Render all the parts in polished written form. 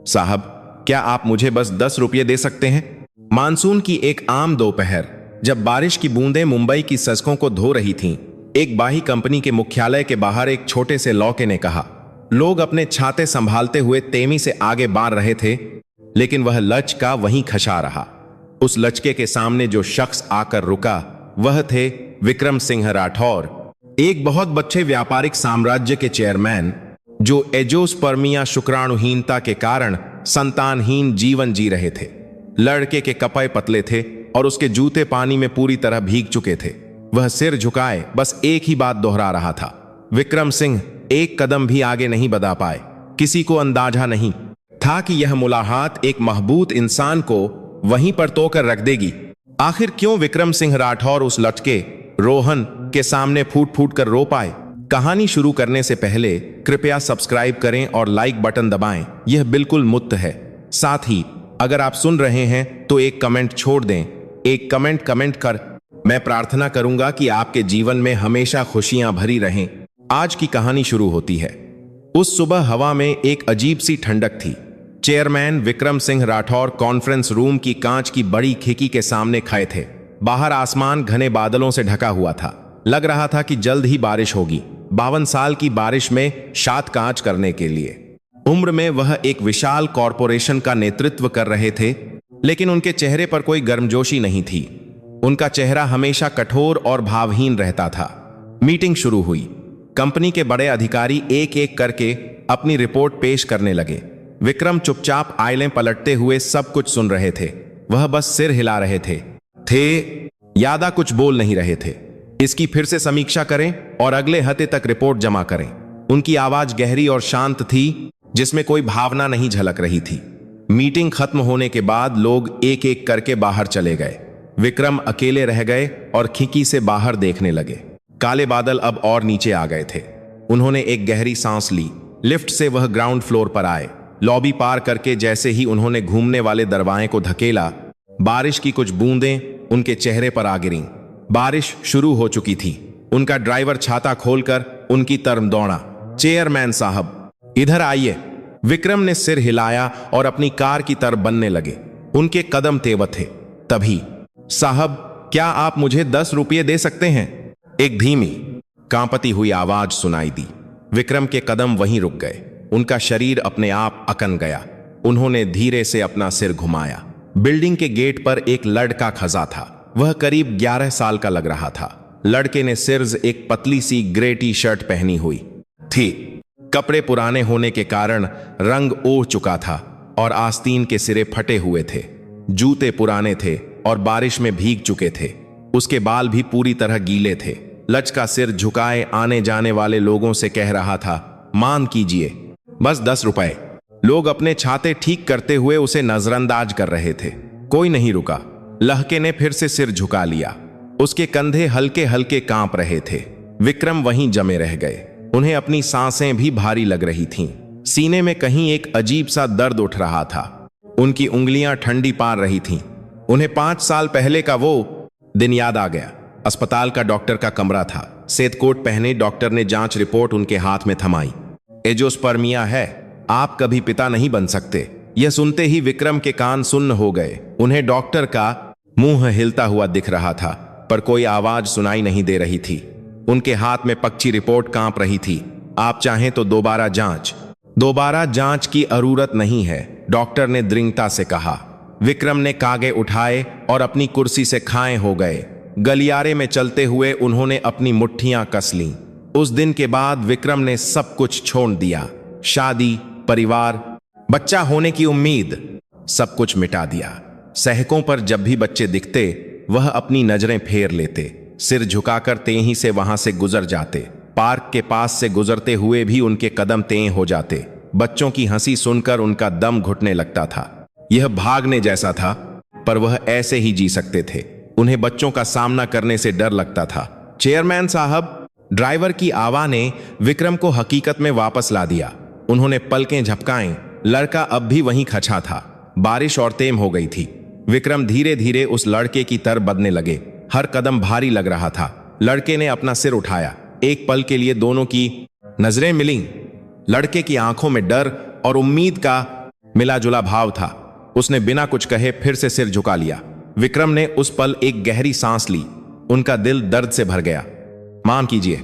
साहब, क्या आप मुझे बस 10 रुपये दे सकते हैं? मानसून की एक आम दोपहर, जब बारिश की बूंदें मुंबई की सड़कों को धो रही थीं, एक बाही कंपनी के मुख्यालय के बाहर एक छोटे से लौके ने कहा। लोग अपने छाते संभालते हुए तेमी से आगे बढ़ रहे थे, लेकिन वह लचका वहीं खशा रहा। उस लचके के सामने जो शख्स आकर रुका, वह थे विक्रम सिंह राठौर, एक बहुत बच्चे व्यापारिक साम्राज्य के चेयरमैन, जो एजोस्पर्मिया शुक्राणुहीनता के कारण संतानहीन जीवन जी रहे थे। लड़के के कपड़े पतले थे और उसके जूते पानी में पूरी तरह भीग चुके थे। वह सिर झुकाए बस एक ही बात दोहरा रहा था। विक्रम सिंह एक कदम भी आगे नहीं बढ़ा पाए। किसी को अंदाजा नहीं था कि यह मुलाकात एक महबूब इंसान को वहीं पर तोड़कर रख देगी। आखिर क्यों विक्रम सिंह राठौर उस लचके रोहन के सामने फूट फूट कर रो पाए? कहानी शुरू करने से पहले कृपया सब्सक्राइब करें और लाइक बटन दबाएं। यह बिल्कुल मुफ्त है। साथ ही अगर आप सुन रहे हैं तो एक कमेंट छोड़ दें। एक कमेंट कर मैं प्रार्थना करूंगा कि आपके जीवन में हमेशा खुशियां भरी रहें। आज की कहानी शुरू होती है। उस सुबह हवा में एक अजीब सी ठंडक थी। Chairman Vikram Singh Rathore conference room की कांच की बड़ी खिड़की के सामने खड़े थे। बाहर आसमान घने बादलों से ढका हुआ था। लग रहा था कि जल्द ही बारिश होगी। 52 साल की बारिश में शात कांच करने के लिए उम्र में वह एक विशाल कॉरपोरेशन का नेतृत्व कर रहे थे, लेकिन उनके चेहरे पर कोई गर्मजोशी नहीं थी। उनका चेहरा हमेशा कठोर और भावहीन रहता था। मीटिंग शुरू हुई। कंपनी के बड़े अधिकारी एक एक करके अपनी रिपोर्ट पेश करने लगे। विक्रम चुपचाप आइलें पलटते हुए सब कुछ सुन रहे थे। वह बस सिर हिला रहे थे। यादा कुछ बोल नहीं रहे थे। इसकी फिर से समीक्षा करें और अगले हफ्ते तक रिपोर्ट जमा करें। उनकी आवाज गहरी और शांत थी, जिसमें कोई भावना नहीं झलक रही थी। मीटिंग खत्म होने के बाद लोग एक एक करके बाहर चले गए। विक्रम अकेले रह गए और खिड़की से बाहर देखने लगे। काले बादल अब और नीचे आ गए थे। उन्होंने एक गहरी सांस ली। लिफ्ट से वह ग्राउंड फ्लोर पर आए। लॉबी पार करके जैसे ही उन्होंने घूमने वाले दरवाजे को धकेला, बारिश की कुछ बूंदें उनके चेहरे पर आ गिरीं। बारिश शुरू हो चुकी थी। उनका ड्राइवर छाता खोलकर उनकी तरफ दौड़ा। चेयरमैन साहब, इधर आइए। विक्रम ने सिर हिलाया और अपनी कार की तरफ बनने लगे। उनके कदम तेज थे। तभी, साहब, क्या आप मुझे 10 रुपये दे सकते हैं? एक धीमी, कांपती हुई आवाज सुनाई दी। विक्रम के कदम वहीं रुक गए। उनका शरीर अपने आप अकन गया। उन्होंने धीरे से अपना सिर घुमाया। बिल्डिंग के गेट पर एक लड़का खड़ा था। वह करीब 11 साल का लग रहा था। लड़के ने सिर्फ एक पतली सी ग्रे टी शर्ट पहनी हुई थी। कपड़े पुराने होने के कारण रंग ओढ़ चुका था और आस्तीन के सिरे फटे हुए थे। जूते पुराने थे और बारिश में भीग चुके थे। उसके बाल भी पूरी तरह गीले थे। लचका सिर झुकाए आने जाने वाले लोगों से कह रहा था, मान कीजिए, बस 10 रुपए। लोग अपने छाते ठीक करते हुए उसे नजरअंदाज कर रहे थे। कोई नहीं रुका। लड़के ने फिर से सिर झुका लिया। उसके कंधे हल्के हल्के कांप रहे थे। विक्रम वहीं जमे रह गए। उन्हें अपनी सांसें भी भारी लग रही थीं। सीने में कहीं एक अजीब सा दर्द उठ रहा था। उनकी उंगलियां ठंडी पार रही थीं। उन्हें 5 साल पहले का वो दिन याद आ गया। अस्पताल का डॉक्टर का कमरा था। सफेद कोट पहने डॉक्टर ने जांच रिपोर्ट उनके हाथ में थमाई। एजोस्पर्मिया है, आप कभी पिता नहीं बन सकते। यह सुनते ही विक्रम के कान सुन्न हो गए। उन्हें डॉक्टर का मुंह हिलता हुआ दिख रहा था, पर कोई आवाज सुनाई नहीं दे रही थी। उनके हाथ में पक्की रिपोर्ट कांप रही थी। आप चाहें तो दोबारा जांच की जरूरत नहीं है, डॉक्टर ने दृढ़ता से कहा। विक्रम ने कागज उठाए और अपनी कुर्सी से खड़े हो गए। गलियारे में चलते हुए उन्होंने अपनी मुट्ठियां कस लीं। उस दिन के बाद विक्रम ने सब कुछ छोड़ दिया। शादी, परिवार, बच्चा होने की उम्मीद, सब कुछ मिटा दिया। सड़कों पर जब भी बच्चे दिखते, वह अपनी नजरें फेर लेते। सिर झुकाकर तेजी से वहां से गुजर जाते। पार्क के पास से गुजरते हुए भी उनके कदम तेज हो जाते। बच्चों की हंसी सुनकर उनका दम घुटने लगता था। यह भागने जैसा था, पर वह ऐसे ही जी सकते थे। उन्हें बच्चों का सामना करने से डर लगता था। चेयरमैन साहब, ड्राइवर की आवाज ने विक्रम को हकीकत में वापस ला दिया। उन्होंने पलकें झपकाएं। लड़का अब भी वहीं खचा था। बारिश और तेज हो गई थी। विक्रम धीरे धीरे उस लड़के की तरफ बढ़ने लगे। हर कदम भारी लग रहा था। लड़के ने अपना सिर उठाया। एक पल के लिए दोनों की नजरें मिलीं। लड़के की आंखों में डर और उम्मीद का मिला जुला भाव था। उसने बिना कुछ कहे फिर से सिर झुका लिया। विक्रम ने उस पल एक गहरी सांस ली। उनका दिल दर्द से भर गया। माफ कीजिए,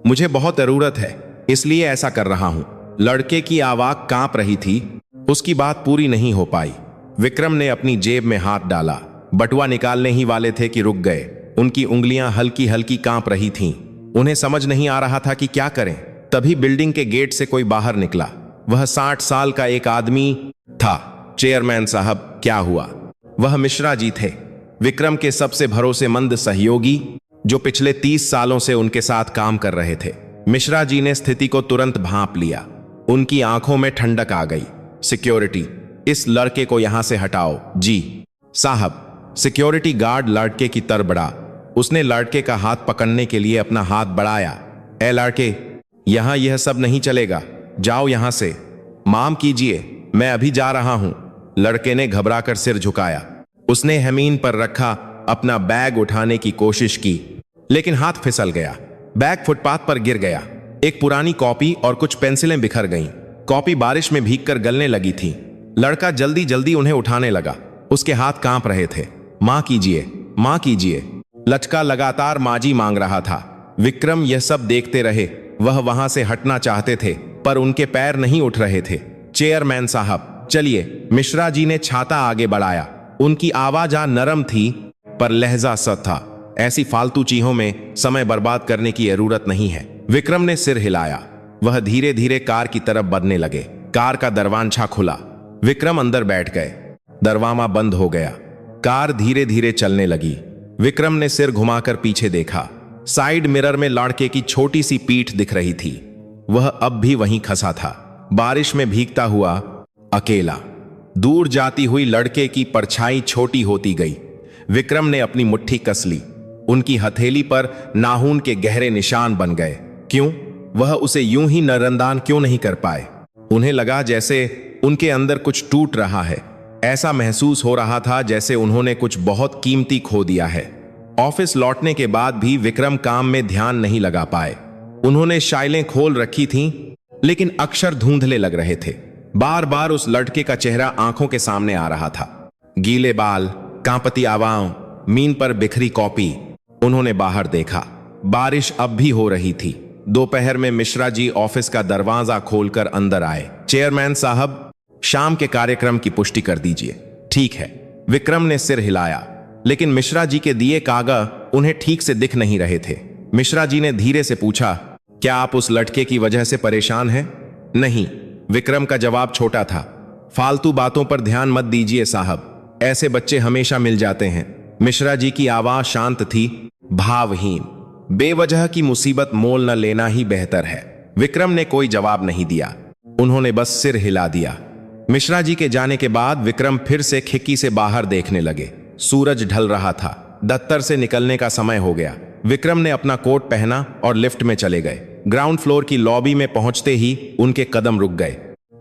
मुझे बहुत जरूरत है, इसलिए ऐसा कर रहा हूं। लड़के की आवाज कांप रही थी। उसकी बात पूरी नहीं हो पाई। विक्रम ने अपनी जेब में हाथ डाला। बटुआ निकालने ही वाले थे कि रुक गए। उनकी उंगलियां हल्की हल्की कांप रही थीं। उन्हें समझ नहीं आ रहा था कि क्या करें। तभी बिल्डिंग के गेट से कोई बाहर निकला। वह 60 साल का एक आदमी था। चेयरमैन साहब, क्या हुआ? वह मिश्रा जी थे, विक्रम के सबसे भरोसेमंद सहयोगी, जो पिछले 30 सालों से उनके साथ काम कर रहे थे। मिश्रा जी ने स्थिति को तुरंत भांप लिया। उनकी आंखों में ठंडक आ गई। सिक्योरिटी, इस लड़के को यहां से हटाओ। जी साहब। सिक्योरिटी गार्ड लड़के की तरफ बढ़ा। उसने लड़के का हाथ पकड़ने के लिए अपना हाथ बढ़ाया। ए लड़के, यहां यह सब नहीं चलेगा, जाओ यहां से। माफ कीजिए, मैं अभी जा रहा हूं। लड़के ने घबराकर सिर झुकाया। उसने जमीन पर रखा अपना बैग उठाने की कोशिश की, लेकिन हाथ फिसल गया। बैग फुटपाथ पर गिर गया। एक पुरानी कॉपी और कुछ पेंसिलें बिखर गईं। कॉपी बारिश में भीगकर गलने लगी थी। लड़का जल्दी जल्दी उन्हें उठाने लगा। उसके हाथ कांप रहे थे। मां कीजिए, मां कीजिए। लचका लगातार माजी मांग रहा था। विक्रम यह सब देखते रहे। वह वहां से हटना चाहते थे, पर उनके पैर नहीं उठ रहे थे। चेयरमैन साहब, चलिए। मिश्रा जी ने छाता आगे बढ़ाया। उनकी आवाज नरम थी, पर लहजा सख्त था। ऐसी फालतू चीजों में समय बर्बाद करने की जरूरत नहीं है। विक्रम ने सिर हिलाया। वह धीरे धीरे कार की तरफ बढ़ने लगे। कार का दरवाजा खुला। विक्रम अंदर बैठ गए। दरवाजा बंद हो गया। कार धीरे धीरे चलने लगी। विक्रम ने सिर घुमाकर पीछे देखा। साइड मिरर में लड़के की छोटी सी पीठ दिख रही थी। वह अब भी वहीं खसा था, बारिश में भीगता हुआ, अकेला। दूर जाती हुई लड़के की परछाई छोटी होती गई। विक्रम ने अपनी मुट्ठी कस ली। उनकी हथेली पर नाखून के गहरे निशान बन गए। क्यों? वह उसे यूं ही नजरअंदाज क्यों नहीं कर पाए? उन्हें लगा जैसे उनके अंदर कुछ टूट रहा है। ऐसा महसूस हो रहा था जैसे उन्होंने कुछ बहुत कीमती खो दिया है। ऑफिस लौटने के बाद भी विक्रम काम में ध्यान नहीं लगा पाए। उन्होंने फाइलें खोल रखी थीं, लेकिन अक्षर धुंधले लग रहे थे। बार बार उस लड़के का चेहरा आंखों के सामने आ रहा था। गीले बाल, कांपती आवाज़, मीन पर बिखरी कॉपी। उन्होंने बाहर देखा। बारिश अब भी हो रही थी। दोपहर में मिश्रा जी ऑफिस का दरवाजा खोलकर अंदर आए। चेयरमैन साहब, शाम के कार्यक्रम की पुष्टि कर दीजिए। ठीक है। विक्रम ने सिर हिलाया, लेकिन मिश्रा जी के दिए कागज उन्हें ठीक से दिख नहीं रहे थे। मिश्रा जी ने धीरे से पूछा, क्या आप उस लड़के की वजह से परेशान हैं? नहीं। विक्रम का जवाब छोटा था। फालतू बातों पर ध्यान मत दीजिए साहब, ऐसे बच्चे हमेशा मिल जाते हैं। मिश्रा जी की आवाज शांत थी, भावहीन। बेवजह की मुसीबत मोल न लेना ही बेहतर है। विक्रम ने कोई जवाब नहीं दिया। उन्होंने बस सिर हिला दिया। मिश्रा जी के जाने के बाद विक्रम फिर से खिड़की से बाहर देखने लगे। सूरज ढल रहा था। दफ्तर से निकलने का समय हो गया। विक्रम ने अपना कोट पहना और लिफ्ट में चले गए। ग्राउंड फ्लोर की लॉबी में पहुंचते ही उनके कदम रुक गए।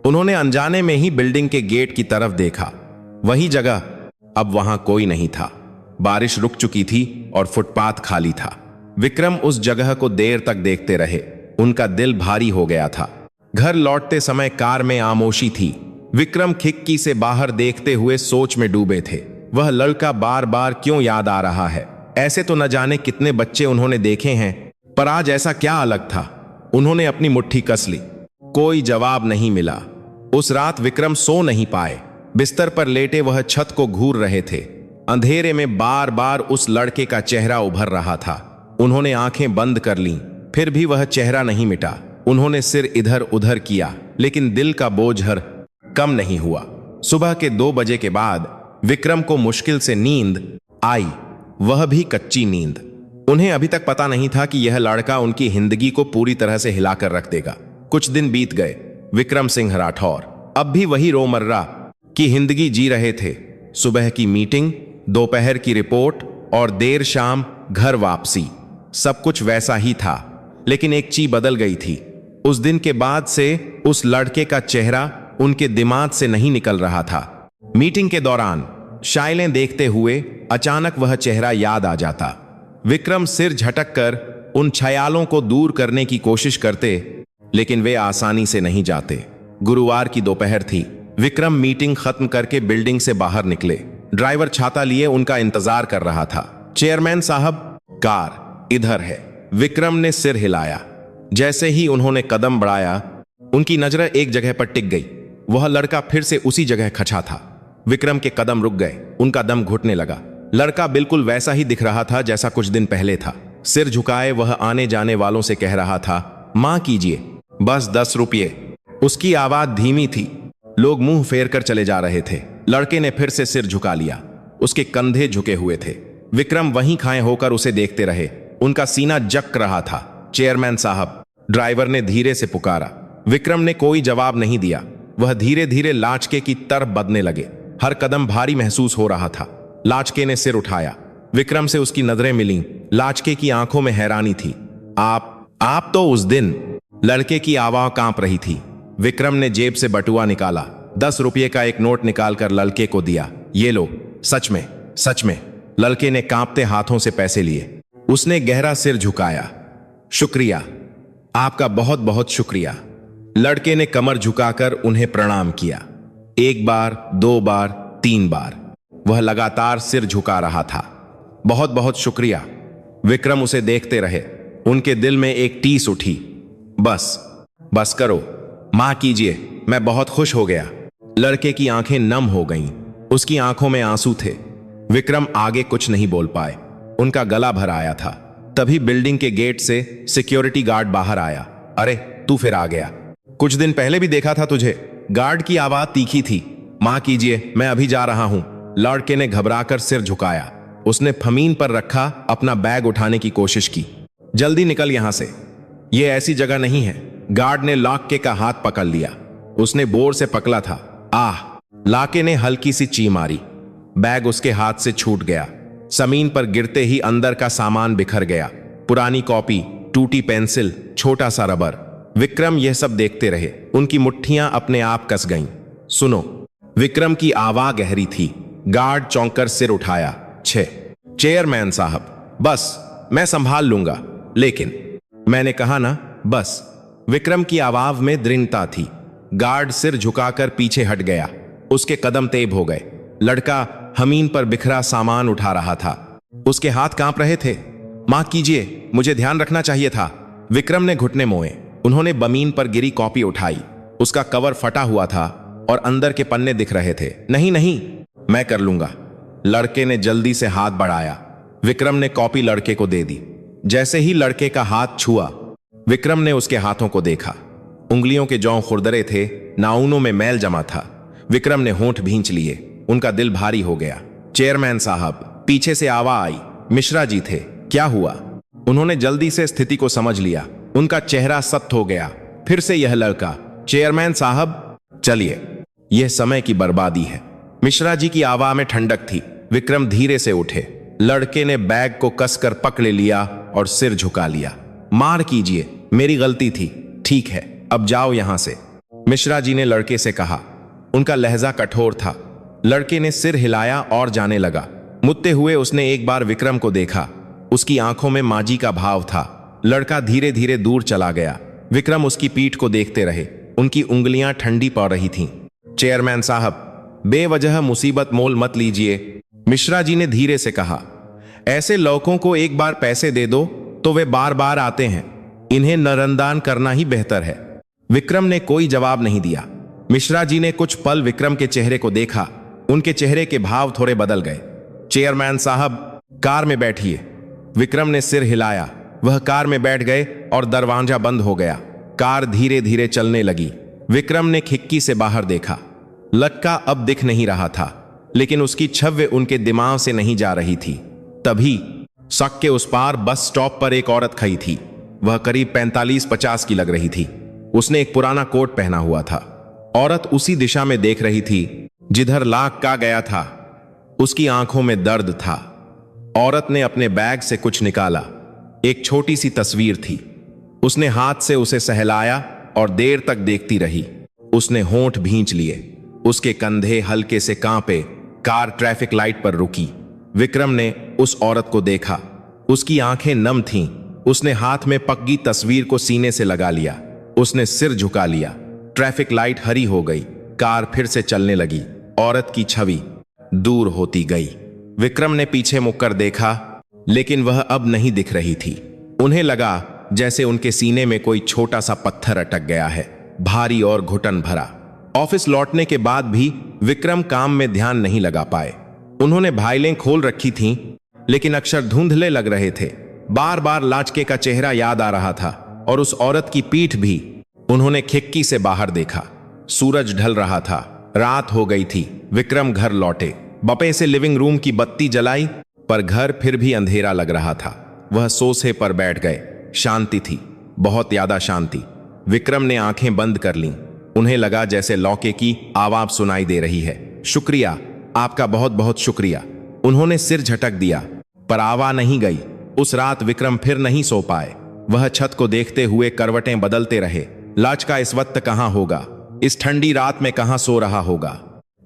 उन्होंने अनजाने में ही बिल्डिंग के गेट की तरफ देखा। वही जगह, अब वहां कोई नहीं था। बारिश रुक चुकी थी और फुटपाथ खाली था। विक्रम उस जगह को देर तक देखते रहे। उनका दिल भारी हो गया था। घर लौटते समय कार में खामोशी थी। विक्रम खिड़की से बाहर देखते हुए सोच में डूबे थे। वह लड़का बार बार क्यों याद आ रहा है? ऐसे तो न जाने कितने बच्चे उन्होंने देखे हैं, पर आज ऐसा क्या अलग था? उन्होंने अपनी मुट्ठी कस ली। कोई जवाब नहीं मिला। उस रात विक्रम सो नहीं पाए। बिस्तर पर लेटे वह छत को घूर रहे थे। अंधेरे में बार बार उस लड़के का चेहरा उभर रहा था। उन्होंने आंखें बंद कर लीं, फिर भी वह चेहरा नहीं मिटा। उन्होंने सिर इधर उधर किया, लेकिन दिल का बोझ कम नहीं हुआ। सुबह के 2 बजे के बाद विक्रम को मुश्किल से नींद आई, वह भी कच्ची नींद। उन्हें अभी तक पता नहीं था कि यह लड़का उनकी जिंदगी को पूरी तरह से हिलाकर रख देगा। कुछ दिन बीत गए। विक्रम सिंह राठौर अब भी वही रोमर्रा की जिंदगी जी रहे थे। सुबह की मीटिंग, दोपहर की रिपोर्ट और देर शाम घर वापसी, सब कुछ वैसा ही था। लेकिन एक चीज बदल गई थी। उस दिन के बाद से उस लड़के का चेहरा उनके दिमाग से नहीं निकल रहा था। मीटिंग के दौरान फाइलें देखते हुए अचानक वह चेहरा याद आ जाता। विक्रम सिर झटककर उन ख्यालों को दूर करने की कोशिश करते, लेकिन वे आसानी से नहीं जाते। गुरुवार की दोपहर थी। विक्रम मीटिंग खत्म करके बिल्डिंग से बाहर निकले। ड्राइवर छाता लिए उनका इंतजार कर रहा था। चेयरमैन साहब, कार इधर है। विक्रम ने सिर हिलाया। जैसे ही उन्होंने कदम बढ़ाया, उनकी नजर एक जगह पर टिक गई। वह लड़का फिर से उसी जगह खचा था। विक्रम के कदम रुक गए, उनका दम घुटने लगा। लड़का बिल्कुल वैसा ही दिख रहा था जैसा कुछ दिन पहले था। सिर झुकाए वह आने जाने वालों से कह रहा था, मां कीजिए, बस 10 रुपये। उसकी आवाज धीमी थी। लोग मुंह फेर कर चले जा रहे थे। लड़के ने फिर से सिर झुका लिया। उसके कंधे झुके हुए थे। विक्रम वहीं खाए होकर उसे देखते रहे। उनका सीना जक रहा था। चेयरमैन साहब, ड्राइवर ने धीरे से पुकारा। विक्रम ने कोई जवाब नहीं दिया। वह धीरे धीरे लाचके की तरफ बढ़ने लगे। हर कदम भारी महसूस हो रहा था। लाचके ने सिर उठाया। विक्रम से उसकी नजरें मिलीं। लाचके की आंखों में हैरानी थी। आप तो उस दिन। लड़के की आवाज कांप रही थी। विक्रम ने जेब से बटुआ निकाला। 10 रुपये का एक नोट निकालकर लड़के को दिया। ये लो, सच में, सच में। लड़के ने कांपते हाथों से पैसे लिए। उसने गहरा सिर झुकाया। शुक्रिया, आपका बहुत बहुत शुक्रिया। लड़के ने कमर झुकाकर उन्हें प्रणाम किया। 1 बार, 2 बार, 3 बार। वह लगातार सिर झुका रहा था। बहुत बहुत शुक्रिया। विक्रम उसे देखते रहे। उनके दिल में एक टीस उठी। बस करो, मां कीजिए, मैं बहुत खुश हो गया। लड़के की आंखें नम हो गईं। उसकी आंखों में आंसू थे। विक्रम आगे कुछ नहीं बोल पाए। उनका गला भर आया था। तभी बिल्डिंग के गेट से सिक्योरिटी गार्ड बाहर आया। अरे, तू फिर आ गया। कुछ दिन पहले भी देखा था तुझे। गार्ड की आवाज तीखी थी। मां कीजिए, मैं अभी जा रहा हूं। लड़के ने घबराकर सिर झुकाया। उसने फमीन पर रखा अपना बैग उठाने की कोशिश की। जल्दी निकल यहां से, यह ऐसी जगह नहीं है। गार्ड ने लाके का हाथ पकड़ लिया। उसने बोर से पकड़ा था। लाके ने हल्की सी ची मारी। बैग उसके हाथ से छूट गया। जमीन पर गिरते ही अंदर का सामान बिखर गया। पुरानी कॉपी, टूटी पेंसिल, छोटा सा रबर। विक्रम यह सब देखते रहे। उनकी मुट्ठियां अपने आप कस गईं। सुनो, विक्रम की आवाज गहरी थी। गार्ड चौंककर सिर उठाया। चेयरमैन साहब, बस मैं संभाल लूंगा। लेकिन मैंने कहा ना, बस। विक्रम की आवाज में दृढ़ता थी। गार्ड सिर झुकाकर पीछे हट गया। उसके कदम तेज हो गए। लड़का जमीन पर बिखरा सामान उठा रहा था। उसके हाथ कांप रहे थे। मां कीजिए, मुझे ध्यान रखना चाहिए था। विक्रम ने घुटने मोए। उन्होंने जमीन पर गिरी कॉपी उठाई। उसका कवर फटा हुआ था और अंदर के पन्ने दिख रहे थे। नहीं, मैं कर लूंगा। लड़के ने जल्दी से हाथ बढ़ाया। विक्रम ने कॉपी लड़के को दे दी। जैसे ही लड़के का हाथ छुआ, विक्रम ने उसके हाथों को देखा। उंगलियों के जौं खुरदरे थे, नाखूनों में मैल जमा था। विक्रम ने होंठ भींच लिए। उनका दिल भारी हो गया। चेयरमैन साहब, पीछे से आवाज आई। मिश्रा जी थे। क्या हुआ? उन्होंने जल्दी से स्थिति को समझ लिया। उनका चेहरा सख्त हो गया। फिर से यह लड़का, चेयरमैन साहब, चलिए, यह समय की बर्बादी है। मिश्रा जी की आवाज में ठंडक थी। विक्रम धीरे से उठे। लड़के ने बैग को कसकर पकड़ लिया और सिर झुका लिया। मार कीजिए, मेरी गलती थी। ठीक है, अब जाओ यहां से, मिश्रा जी ने लड़के से कहा। उनका लहजा कठोर था। लड़के ने सिर हिलाया और जाने लगा। मुड़ते हुए उसने एक बार विक्रम को देखा। उसकी आंखों में माजी का भाव था। लड़का धीरे धीरे दूर चला गया। विक्रम उसकी पीठ को देखते रहे। उनकी उंगलियां ठंडी पड़ रही थीं। चेयरमैन साहब, बेवजह मुसीबत मोल मत लीजिए, मिश्रा जी ने धीरे से कहा। ऐसे लोगों को एक बार पैसे दे दो तो वे बार बार आते हैं। इन्हें नरंदान करना ही बेहतर है। विक्रम ने कोई जवाब नहीं दिया। मिश्रा जी ने कुछ पल विक्रम के चेहरे को देखा। उनके चेहरे के भाव थोड़े बदल गए। चेयरमैन साहब, कार में बैठिए। विक्रम ने सिर हिलाया। वह कार में बैठ गए और दरवाजा बंद हो गया। कार धीरे धीरे चलने लगी। विक्रम ने खिड़की से बाहर देखा। लड़का अब दिख नहीं रहा था, लेकिन उसकी छवि उनके दिमाग से नहीं जा रही थी। तभी सड़क के उस पार बस स्टॉप पर एक औरत खड़ी थी। वह करीब 45-50 की लग रही थी। उसने एक पुराना कोट पहना हुआ था। औरत उसी दिशा में देख रही थी जिधर लाख का गया था। उसकी आंखों में दर्द था। औरत ने अपने बैग से कुछ निकाला। एक छोटी सी तस्वीर थी। उसने हाथ से उसे सहलाया और देर तक देखती रही। उसने होंठ भींच लिए। उसके कंधे हल्के से कांपे। कार ट्रैफिक लाइट पर रुकी। विक्रम ने उस औरत को देखा। उसकी आंखें नम थीं। उसने हाथ में पक्की तस्वीर को सीने से लगा लिया। उसने सिर झुका लिया। ट्रैफिक लाइट हरी हो गई। कार फिर से चलने लगी। औरत की छवि दूर होती गई। विक्रम ने पीछे मुड़कर देखा, लेकिन वह अब नहीं दिख रही थी। उन्हें लगा जैसे उनके सीने में कोई छोटा सा पत्थर अटक गया है, भारी और घुटन भरा। ऑफिस लौटने के बाद भी विक्रम काम में ध्यान नहीं लगा पाए। उन्होंने फाइलें खोल रखी थीं, लेकिन अक्षर धुंधले लग रहे थे। बार बार लाचके का चेहरा याद आ रहा था और उस औरत की पीठ भी। उन्होंने खिड़की से बाहर देखा। सूरज ढल रहा था, रात हो गई थी। विक्रम घर लौटे, बपे से लिविंग रूम की बत्ती जलाई, पर घर फिर भी अंधेरा लग रहा था। वह सोफे पर बैठ गए। शांति थी, बहुत ज्यादा शांति। विक्रम ने आंखें बंद कर लीं। उन्हें लगा जैसे लौके की आवाज सुनाई दे रही है। शुक्रिया, आपका बहुत बहुत शुक्रिया। उन्होंने सिर झटक दिया, पर आवाज नहीं गई। उस रात विक्रम फिर नहीं सो पाए। वह छत को देखते हुए करवटें बदलते रहे। लाचका इस वक्त कहां होगा, इस ठंडी रात में कहां सो रहा होगा।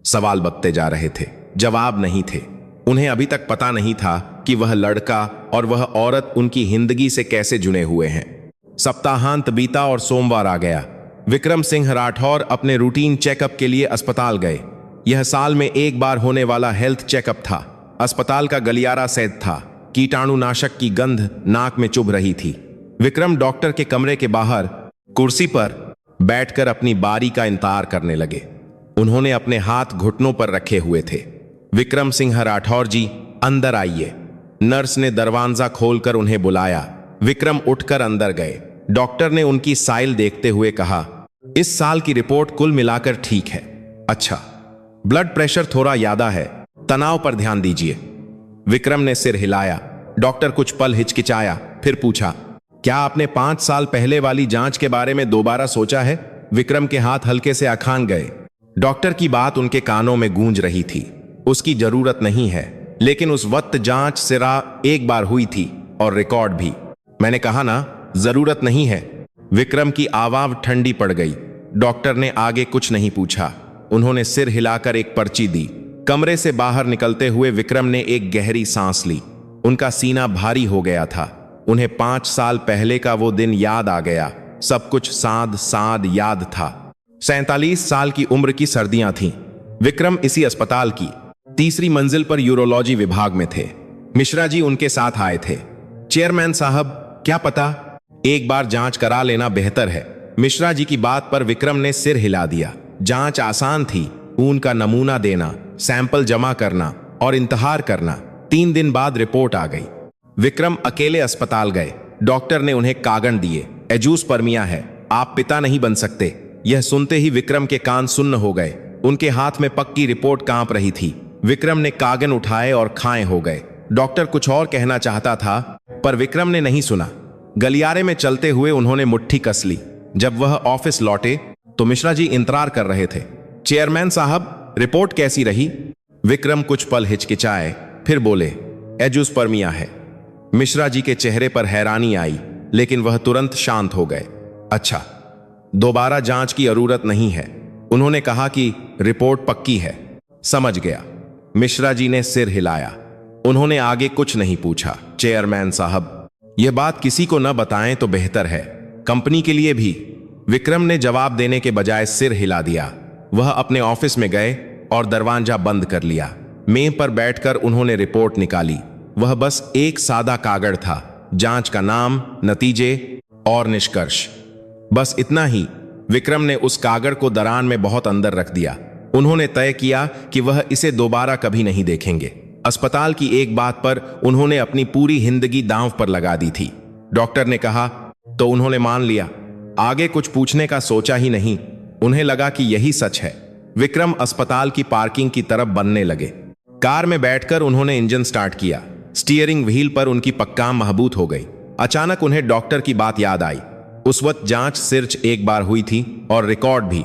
सवाल बनते जा रहे थे, जवाब नहीं थे। उन्हें अभी तक पता नहीं था कि वह लड़का और वह औरत उनकी जिंदगी से कैसे जुड़े हुए हैं। सप्ताहांत बीता और सोमवार आ गया। विक्रम सिंह राठौर अपने रूटीन चेकअप के लिए अस्पताल गए। यह साल में एक बार होने वाला हेल्थ चेकअप था। अस्पताल का गलियारा सैद था। कीटाणुनाशक की गंध नाक में चुभ रही थी। विक्रम डॉक्टर के कमरे के बाहर कुर्सी पर बैठकर अपनी बारी का इंतजार करने लगे। उन्होंने अपने हाथ घुटनों पर रखे हुए थे। विक्रम सिंह राठौर जी, अंदर आइए। नर्स ने दरवाजा खोलकर उन्हें बुलाया। विक्रम उठकर अंदर गए। डॉक्टर ने उनकी साइल देखते हुए कहा, इस साल की रिपोर्ट कुल मिलाकर ठीक है। अच्छा, ब्लड प्रेशर थोड़ा ज्यादा है, तनाव पर ध्यान दीजिए। विक्रम ने सिर हिलाया। डॉक्टर कुछ पल हिचकिचाया, फिर पूछा, क्या आपने 5 साल पहले वाली जांच के बारे में दोबारा सोचा है? विक्रम के हाथ हल्के से आखान गए। डॉक्टर की बात उनके कानों में गूंज रही थी। उसकी जरूरत नहीं है, लेकिन उस वक्त जांच सिर्फ एक बार हुई थी और रिकॉर्ड भी। मैंने कहा ना, जरूरत नहीं है। विक्रम की आवाज ठंडी पड़ गई। डॉक्टर ने आगे कुछ नहीं पूछा। उन्होंने सिर हिलाकर एक पर्ची दी। कमरे से बाहर निकलते हुए विक्रम ने एक गहरी सांस ली। उनका सीना भारी हो गया था। उन्हें 5 साल पहले का वो दिन याद आ गया। सब कुछ साद साद याद था। 47 साल की उम्र की सर्दियां थीं। विक्रम इसी अस्पताल की तीसरी मंजिल पर यूरोलॉजी विभाग में थे। मिश्रा जी उनके साथ आए थे। चेयरमैन साहब, क्या पता एक बार जांच करा लेना बेहतर है। मिश्रा जी की बात पर विक्रम ने सिर हिला दिया। जांच आसान थी। खून का नमूना देना, सैंपल जमा करना और इंतजार करना। 3 दिन बाद रिपोर्ट आ गई। विक्रम अकेले अस्पताल गए। डॉक्टर ने उन्हें कागन दिए। एजूस्पर्मिया है, आप पिता नहीं बन सकते। यह सुनते ही विक्रम के कान सुन्न हो गए। उनके हाथ में पक्की रिपोर्ट कांप रही थी। विक्रम ने कागन उठाए और खाए हो गए। डॉक्टर कुछ और कहना चाहता था, पर विक्रम ने नहीं सुना। गलियारे में चलते हुए उन्होंने मुट्ठी कस ली। जब वह ऑफिस लौटे तो मिश्रा जी इंतजार कर रहे थे। चेयरमैन साहब, रिपोर्ट कैसी रही? विक्रम कुछ पल हिचकिचाए, फिर बोले, एजूस्पर्मिया है। मिश्रा जी के चेहरे पर हैरानी आई, लेकिन वह तुरंत शांत हो गए। अच्छा, दोबारा जांच की जरूरत नहीं है। उन्होंने कहा कि रिपोर्ट पक्की है। समझ गया। मिश्रा जी ने सिर हिलाया। उन्होंने आगे कुछ नहीं पूछा। चेयरमैन साहब, यह बात किसी को न बताएं तो बेहतर है, कंपनी के लिए भी। विक्रम ने जवाब देने के बजाय सिर हिला दिया। वह अपने ऑफिस में गए और दरवाजा बंद कर लिया। मेज पर बैठकर उन्होंने रिपोर्ट निकाली। वह बस एक सादा कागज था, जांच का नाम, नतीजे और निष्कर्ष, बस इतना ही। विक्रम ने उस कागज को दरान में बहुत अंदर रख दिया। उन्होंने तय किया कि वह इसे दोबारा कभी नहीं देखेंगे। अस्पताल की एक बात पर उन्होंने अपनी पूरी जिंदगी दांव पर लगा दी थी। डॉक्टर ने कहा तो उन्होंने मान लिया। आगे कुछ पूछने का सोचा ही नहीं। उन्हें लगा कि यही सच है। विक्रम अस्पताल की पार्किंग की तरफ बनने लगे। कार में बैठकर उन्होंने इंजन स्टार्ट किया। स्टीयरिंग व्हील पर उनकी पक्काम महबूत हो गई। अचानक उन्हें डॉक्टर की बात याद आई। उस वक्त जांच सिर्फ एक बार हुई थी और रिकॉर्ड भी।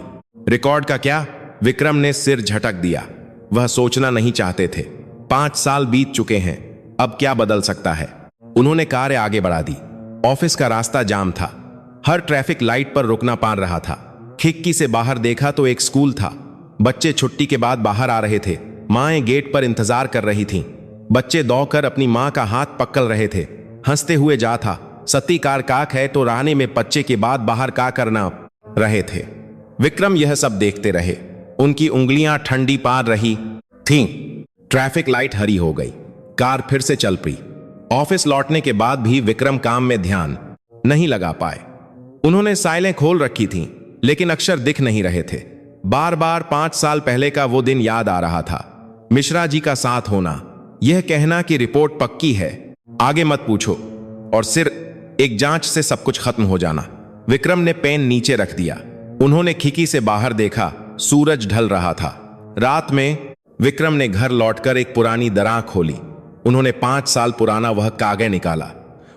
रिकॉर्ड का क्या? विक्रम ने सिर झटक दिया। वह सोचना नहीं चाहते थे। 5 साल बीत चुके हैं, अब क्या बदल सकता है? उन्होंने कार आगे बढ़ा दी। ऑफिस का रास्ता जाम था। हर ट्रैफिक लाइट पर रुकना पड़ रहा था। खिड़की से बाहर देखा तो एक स्कूल था। बच्चे छुट्टी के बाद बाहर आ रहे थे। माएं गेट पर इंतजार कर रही थीं। बच्चे दौड़कर अपनी मां का हाथ पकड़ रहे थे। हंसते हुए जा था, सती कार काक है तो रहने में बच्चे के बाद बाहर का करना रहे थे। विक्रम यह सब देखते रहे। उनकी उंगलियां ठंडी पार रही थीं। ट्रैफिक लाइट हरी हो गई, कार फिर से चल पड़ी। ऑफिस लौटने के बाद भी विक्रम काम में ध्यान नहीं लगा पाए। उन्होंने साइलें खोल रखी थीं, लेकिन अक्षर दिख नहीं रहे थे। बार बार 5 साल पहले का वो दिन याद आ रहा था। मिश्रा जी का साथ होना, यह कहना कि रिपोर्ट पक्की है, आगे मत पूछो, और सिर एक जांच से सब कुछ खत्म हो जाना। विक्रम ने पेन नीचे रख दिया। उन्होंने खिड़की से बाहर देखा, सूरज ढल रहा था। रात में विक्रम ने घर लौटकर एक पुरानी दरार खोली। उन्होंने 5 साल पुराना वह कागज निकाला।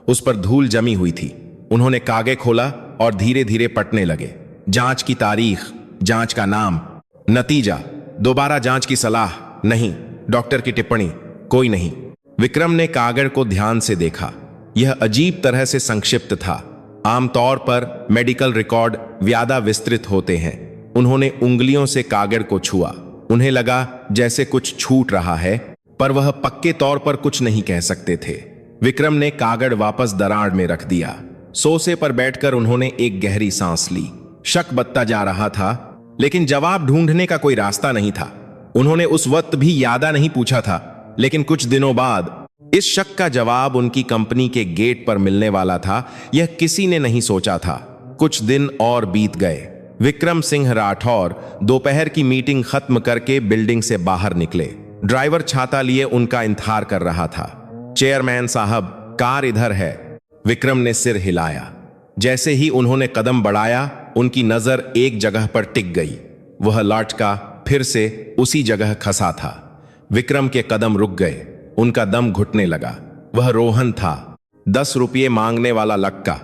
उस पर धूल जमी हुई थी। उन्होंने कागज खोला और धीरे धीरे पढ़ने लगे। जांच की तारीख, जांच का नाम, नतीजा, दोबारा जांच की सलाह नहीं, डॉक्टर की टिप्पणी, कोई नहीं। विक्रम ने कागज को ध्यान से देखा। यह अजीब तरह से संक्षिप्त था। आमतौर पर मेडिकल रिकॉर्ड ज्यादा विस्तृत होते हैं। उन्होंने उंगलियों से कागज को छुआ। उन्हें लगा जैसे कुछ छूट रहा है, पर वह पक्के तौर पर कुछ नहीं कह सकते थे। विक्रम ने कागज वापस दरार में रख दिया। सोफे पर बैठकर उन्होंने एक गहरी सांस ली। शक बढ़ता जा रहा था, लेकिन जवाब ढूंढने का कोई रास्ता नहीं था। उन्होंने उस वक्त भी यादा नहीं पूछा था, लेकिन कुछ दिनों बाद इस शक का जवाब उनकी कंपनी के गेट पर मिलने वाला था। यह किसी ने नहीं सोचा था। कुछ दिन और बीत गए। विक्रम सिंह राठौर दोपहर की मीटिंग खत्म करके बिल्डिंग से बाहर निकले। ड्राइवर छाता लिए उनका इंतजार कर रहा था। चेयरमैन साहब, कार इधर है। विक्रम ने सिर हिलाया। जैसे ही उन्होंने कदम बढ़ाया, उनकी नजर एक जगह पर टिक गई। वह लौटका फिर से उसी जगह खसा था। विक्रम के कदम रुक गए। उनका दम घुटने लगा। वह रोहन था, 10 रुपये मांगने वाला लड़का।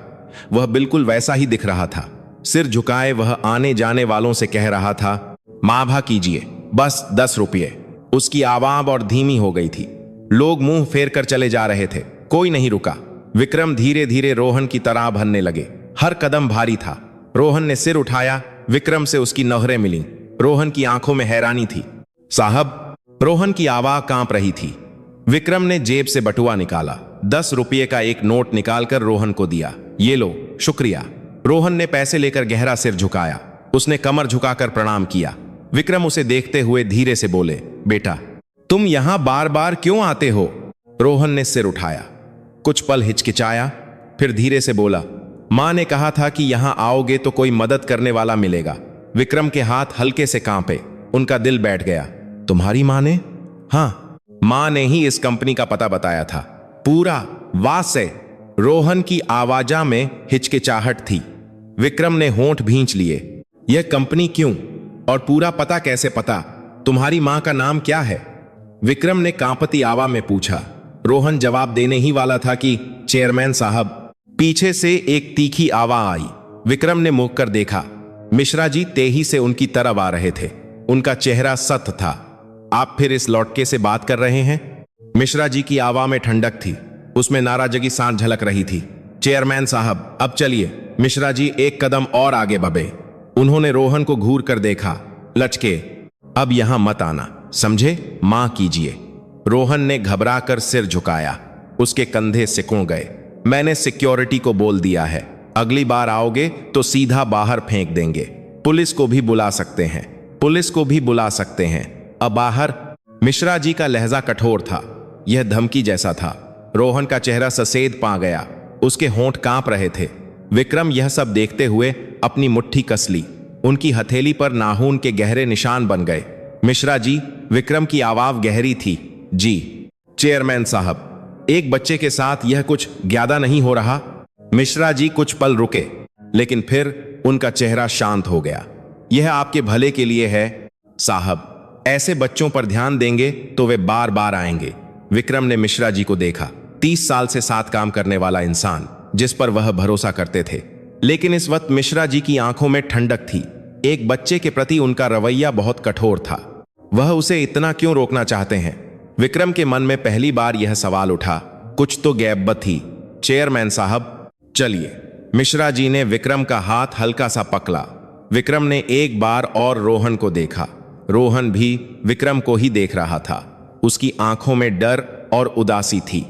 वह बिल्कुल वैसा ही दिख रहा था। सिर झुकाए वह आने जाने वालों से कह रहा था, माभा कीजिए, बस 10 रुपये। उसकी आवाज और धीमी हो गई थी। लोग मुंह फेर कर चले जा रहे थे, कोई नहीं रुका। विक्रम धीरे धीरे रोहन की तरह भरने लगे। हर कदम भारी था। रोहन ने सिर उठाया। विक्रम से उसकी नहरें मिली। रोहन की आंखों में हैरानी थी। साहब, रोहन की आवाज कांप रही थी। विक्रम ने जेब से बटुआ निकाला। 10 रुपये का एक नोट निकालकर रोहन को दिया। ये लो, शुक्रिया। रोहन ने पैसे लेकर गहरा सिर झुकाया। उसने कमर झुकाकर प्रणाम किया। विक्रम उसे देखते हुए धीरे से बोले, बेटा, तुम यहां बार बार क्यों आते हो? रोहन ने सिर उठाया, कुछ पल हिचकिचाया, फिर धीरे से बोला, मां ने कहा था कि यहां आओगे तो कोई मदद करने वाला मिलेगा। विक्रम के हाथ हल्के से कांपे। उनका दिल बैठ गया। तुम्हारी मां ने? हाँ, मां ने ही इस कंपनी का पता बताया था, पूरा वासे। रोहन की आवाजा में हिचकिचाहट थी। विक्रम ने होंठ भींच लिए। यह कंपनी क्यों और पूरा पता कैसे पता? तुम्हारी मां का नाम क्या है? विक्रम ने कांपती आवाज में पूछा। रोहन जवाब देने ही वाला था कि चेयरमैन साहब। पीछे से एक तीखी आवाज आई। विक्रम ने मुड़ कर देखा। मिश्रा जी तेजी से उनकी तरफ आ रहे थे। उनका चेहरा सख्त था। आप फिर इस लौटके से बात कर रहे हैं? मिश्रा जी की आवाज में ठंडक थी। उसमें नाराजगी सांस झलक रही थी। चेयरमैन साहब, अब चलिए। मिश्रा जी एक कदम और आगे बढ़े। उन्होंने रोहन को घूर कर देखा। लचके, अब यहां मत आना, समझे? मां कीजिए। रोहन ने घबराकर सिर झुकाया। उसके कंधे सिकुड़ गए। मैंने सिक्योरिटी को बोल दिया है, अगली बार आओगे तो सीधा बाहर फेंक देंगे। पुलिस को भी बुला सकते हैं, पुलिस को भी बुला सकते हैं। अब बाहर। मिश्रा जी का लहजा कठोर था। यह धमकी जैसा था। रोहन का चेहरा सफेद पा गया। उसके होंठ कांप रहे थे। विक्रम यह सब देखते हुए अपनी मुट्ठी कस ली। उनकी हथेली पर नाखून के गहरे निशान बन गए। मिश्रा जी, विक्रम की आवाज गहरी थी। जी चेयरमैन साहब, एक बच्चे के साथ यह कुछ ज्यादा नहीं हो रहा? मिश्रा जी कुछ पल रुके, लेकिन फिर उनका चेहरा शांत हो गया। यह आपके भले के लिए है साहब। ऐसे बच्चों पर ध्यान देंगे तो वे बार बार आएंगे। विक्रम ने मिश्रा जी को देखा। 30 साल से साथ काम करने वाला इंसान जिस पर वह भरोसा करते थे। लेकिन इस वक्त मिश्रा जी की आंखों में ठंडक थी। एक बच्चे के प्रति उनका रवैया बहुत कठोर था। वह उसे इतना क्यों रोकना चाहते हैं? विक्रम के मन में पहली बार यह सवाल उठा। कुछ तो गैबत थी। चेयरमैन साहब, चलिए। मिश्रा जी ने विक्रम का हाथ हल्का सा पकड़ा। विक्रम ने एक बार और रोहन को देखा। रोहन भी विक्रम को ही देख रहा था। उसकी आंखों में डर और उदासी थी।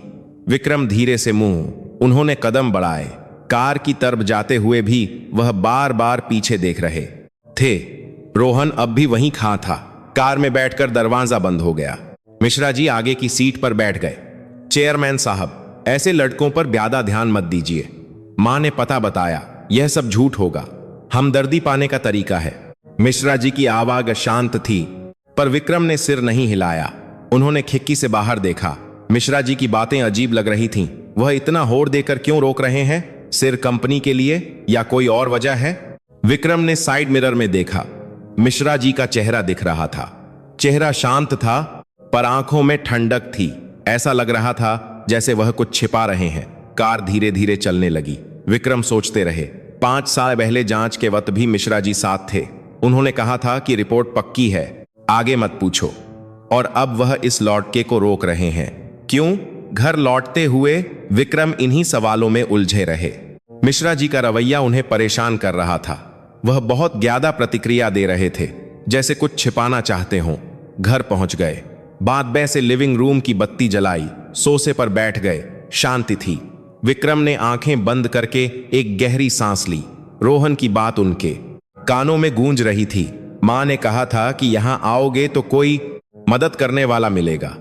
विक्रम धीरे से मुंह। उन्होंने कदम बढ़ाए। कार की तरफ जाते हुए भी वह बार बार पीछे देख रहे थे। रोहन अब भी वहीं खड़ा था। कार में बैठकर दरवाजा बंद हो गया। मिश्रा जी आगे की सीट पर बैठ गए। चेयरमैन साहब, ऐसे लड़कों पर ज्यादा ध्यान मत दीजिए। मां ने पता बताया, यह सब झूठ होगा। हमदर्दी पाने का तरीका है। मिश्रा जी की आवाज शांत थी, पर विक्रम ने सिर नहीं हिलाया। उन्होंने खिड़की से बाहर देखा। मिश्रा जी की बातें अजीब लग रही थीं। वह इतना होड़ देकर क्यों रोक रहे हैं? सिर कंपनी के लिए या कोई और वजह है? विक्रम ने साइड मिरर में देखा। मिश्रा जी का चेहरा दिख रहा था। चेहरा शांत था, पर आंखों में ठंडक थी। ऐसा लग रहा था जैसे वह कुछ छिपा रहे हैं। कार धीरे धीरे चलने लगी। विक्रम सोचते रहे। 5 साल पहले जांच के वक्त भी मिश्रा जी साथ थे। उन्होंने कहा था कि रिपोर्ट पक्की है, आगे मत पूछो। और अब वह इस लौटके को रोक रहे हैं। क्यों? घर लौटते हुए विक्रम इन्हीं सवालों में उलझे रहे। मिश्रा जी का रवैया उन्हें परेशान कर रहा था। वह बहुत ज्यादा प्रतिक्रिया दे रहे थे, जैसे कुछ छिपाना चाहते हों। घर पहुंच गए। बाद से लिविंग रूम की बत्ती जलाई, सोफे पर बैठ गए। शांति थी। विक्रम ने आंखें बंद करके एक गहरी सांस ली। रोहन की बात उनके कानों में गूंज रही थी। मां ने कहा था कि यहां आओगे तो कोई मदद करने वाला मिलेगा।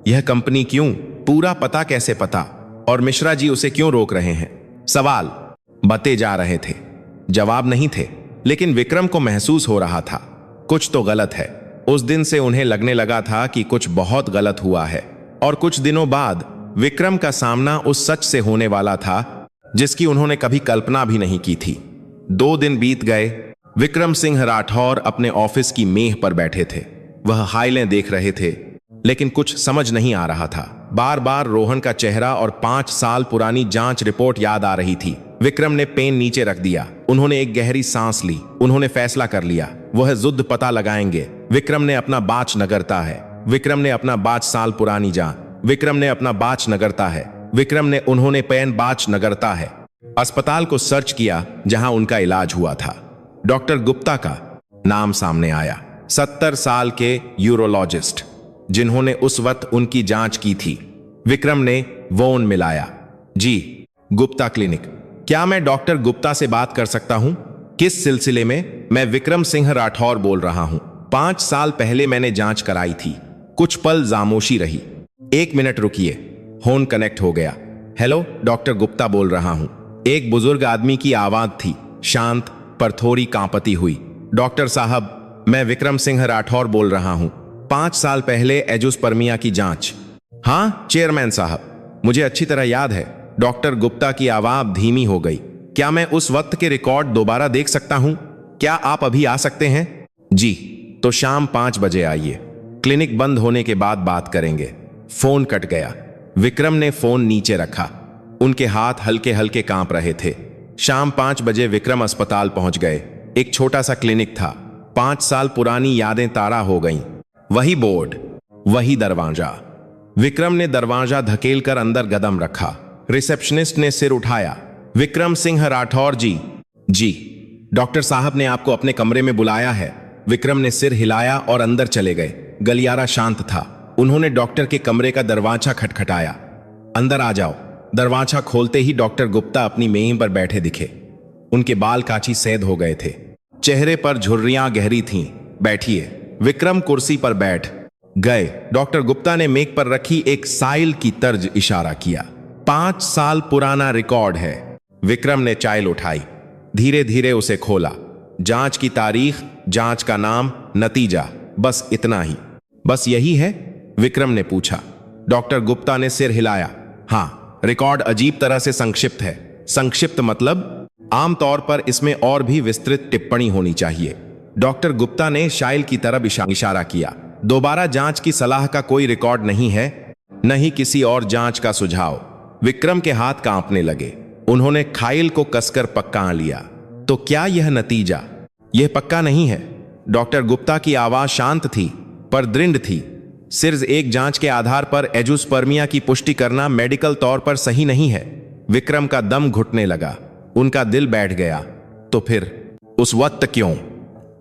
यह कंपनी क्यों? पूरा पता कैसे पता? और मिश्रा जी उसे क्यों रोक रहे हैं? सवाल बते जा रहे थे, जवाब नहीं थे। लेकिन विक्रम को महसूस हो रहा था कुछ तो गलत है। उस दिन से उन्हें लगने लगा था कि कुछ बहुत गलत हुआ है। और कुछ दिनों बाद विक्रम का सामना उस सच से होने वाला था जिसकी उन्होंने कभी कल्पना भी नहीं की थी। 2 दिन बीत गए। विक्रम सिंह राठौर अपने ऑफिस की मेज पर बैठे थे। वह फाइलें देख रहे थे, लेकिन कुछ समझ नहीं आ रहा था। बार बार रोहन का चेहरा और 5 साल पुरानी जांच रिपोर्ट याद आ रही थी। विक्रम ने पेन नीचे रख दिया। उन्होंने एक गहरी सांस ली। उन्होंने फैसला कर लिया, वह युद्ध पता लगाएंगे। विक्रम ने अपना बाच नगरता है। विक्रम ने अपना 5 साल पुरानी जान। विक्रम ने अपना बाच नगरता है। विक्रम ने उन्होंने पेन बाच नगरता है। अस्पताल को सर्च किया जहां उनका इलाज हुआ था। डॉक्टर गुप्ता का नाम सामने आया। 70 साल के यूरोलॉजिस्ट, जिन्होंने उस वक्त उनकी जांच की थी। विक्रम ने फोन मिलाया। जी, गुप्ता क्लिनिक। क्या मैं डॉक्टर गुप्ता से बात कर सकता हूं? किस सिलसिले में? मैं विक्रम सिंह राठौर बोल रहा हूं। 5 साल पहले मैंने जांच कराई थी। कुछ पल खामोशी रही। 1 मिनट रुकिए। फोन कनेक्ट हो गया। हेलो, डॉक्टर गुप्ता बोल रहा हूं। एक बुजुर्ग आदमी की आवाज थी, शांत पर थोड़ी कांपती हुई। डॉक्टर साहब, मैं विक्रम सिंह राठौर बोल रहा हूं। 5 साल पहले एजुस्पर्मिया की जांच। हाँ चेयरमैन साहब, मुझे अच्छी तरह याद है। डॉक्टर गुप्ता की आवाज धीमी हो गई। क्या मैं उस वक्त के रिकॉर्ड दोबारा देख सकता हूं? क्या आप अभी आ सकते हैं? जी, तो शाम 5 बजे आइए। क्लिनिक बंद होने के बाद बात करेंगे। फोन कट गया। विक्रम ने फोन नीचे रखा। उनके हाथ हल्के हल्के कांप रहे थे। शाम 5 बजे विक्रम अस्पताल पहुंच गए। एक छोटा सा क्लिनिक था। 5 साल पुरानी यादें तारा हो गईं। वही बोर्ड, वही दरवाजा। विक्रम ने दरवाजा धकेलकर अंदर कदम रखा। रिसेप्शनिस्ट ने सिर उठाया। विक्रम सिंह राठौर जी। जी, डॉक्टर साहब ने आपको अपने कमरे में बुलाया है। विक्रम ने सिर हिलाया और अंदर चले गए। गलियारा शांत था। उन्होंने डॉक्टर के कमरे का दरवाजा खटखटाया। अंदर आ जाओ। दरवाजा खोलते ही डॉक्टर गुप्ता अपनी मेज पर बैठे दिखे। उनके बाल कांची सैद हो गए थे। चेहरे पर झुर्रियां गहरी थीं। बैठिए। विक्रम कुर्सी पर बैठ गए। डॉक्टर गुप्ता ने मेज पर रखी एक साइल की तर्ज इशारा किया। 5 साल पुराना रिकॉर्ड है। विक्रम ने चाय उठाई। धीरे धीरे उसे खोला। जांच की तारीख, जांच का नाम, नतीजा, बस इतना ही। बस यही है? विक्रम ने पूछा। डॉक्टर गुप्ता ने सिर हिलाया। हाँ, रिकॉर्ड अजीब तरह से संक्षिप्त है। संक्षिप्त मतलब? आमतौर पर इसमें और भी विस्तृत टिप्पणी होनी चाहिए। डॉक्टर गुप्ता ने शाइल की तरफ इशारा किया। दोबारा जांच की सलाह का कोई रिकॉर्ड नहीं है, न ही किसी और जांच का सुझाव। विक्रम के हाथ कांपने लगे। उन्होंने खाइल को कसकर पक्का लिया। तो क्या यह नतीजा? यह पक्का नहीं है। डॉक्टर गुप्ता की आवाज शांत थी पर दृढ़ थी। सिर्फ एक जांच के आधार पर एजुस्पर्मिया की पुष्टि करना मेडिकल तौर पर सही नहीं है। विक्रम का दम घुटने लगा। उनका दिल बैठ गया। तो फिर उस वक्त क्यों?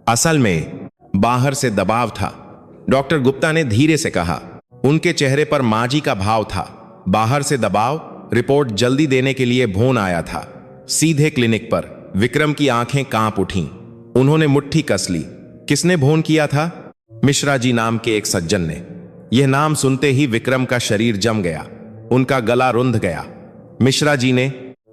असल में बाहर से दबाव था। डॉक्टर गुप्ता ने धीरे से कहा। उनके चेहरे पर माजी का भाव था। बाहर से दबाव? रिपोर्ट जल्दी देने के लिए फोन आया था। सीधे क्लिनिक पर। विक्रम की आंखें कांप उठीं। उन्होंने मुट्ठी कस ली। किसने फोन किया था? मिश्रा जी नाम के एक सज्जन ने। यह नाम सुनते ही विक्रम का शरीर जम गया, उनका गला रुंध गया। मिश्रा जी ने?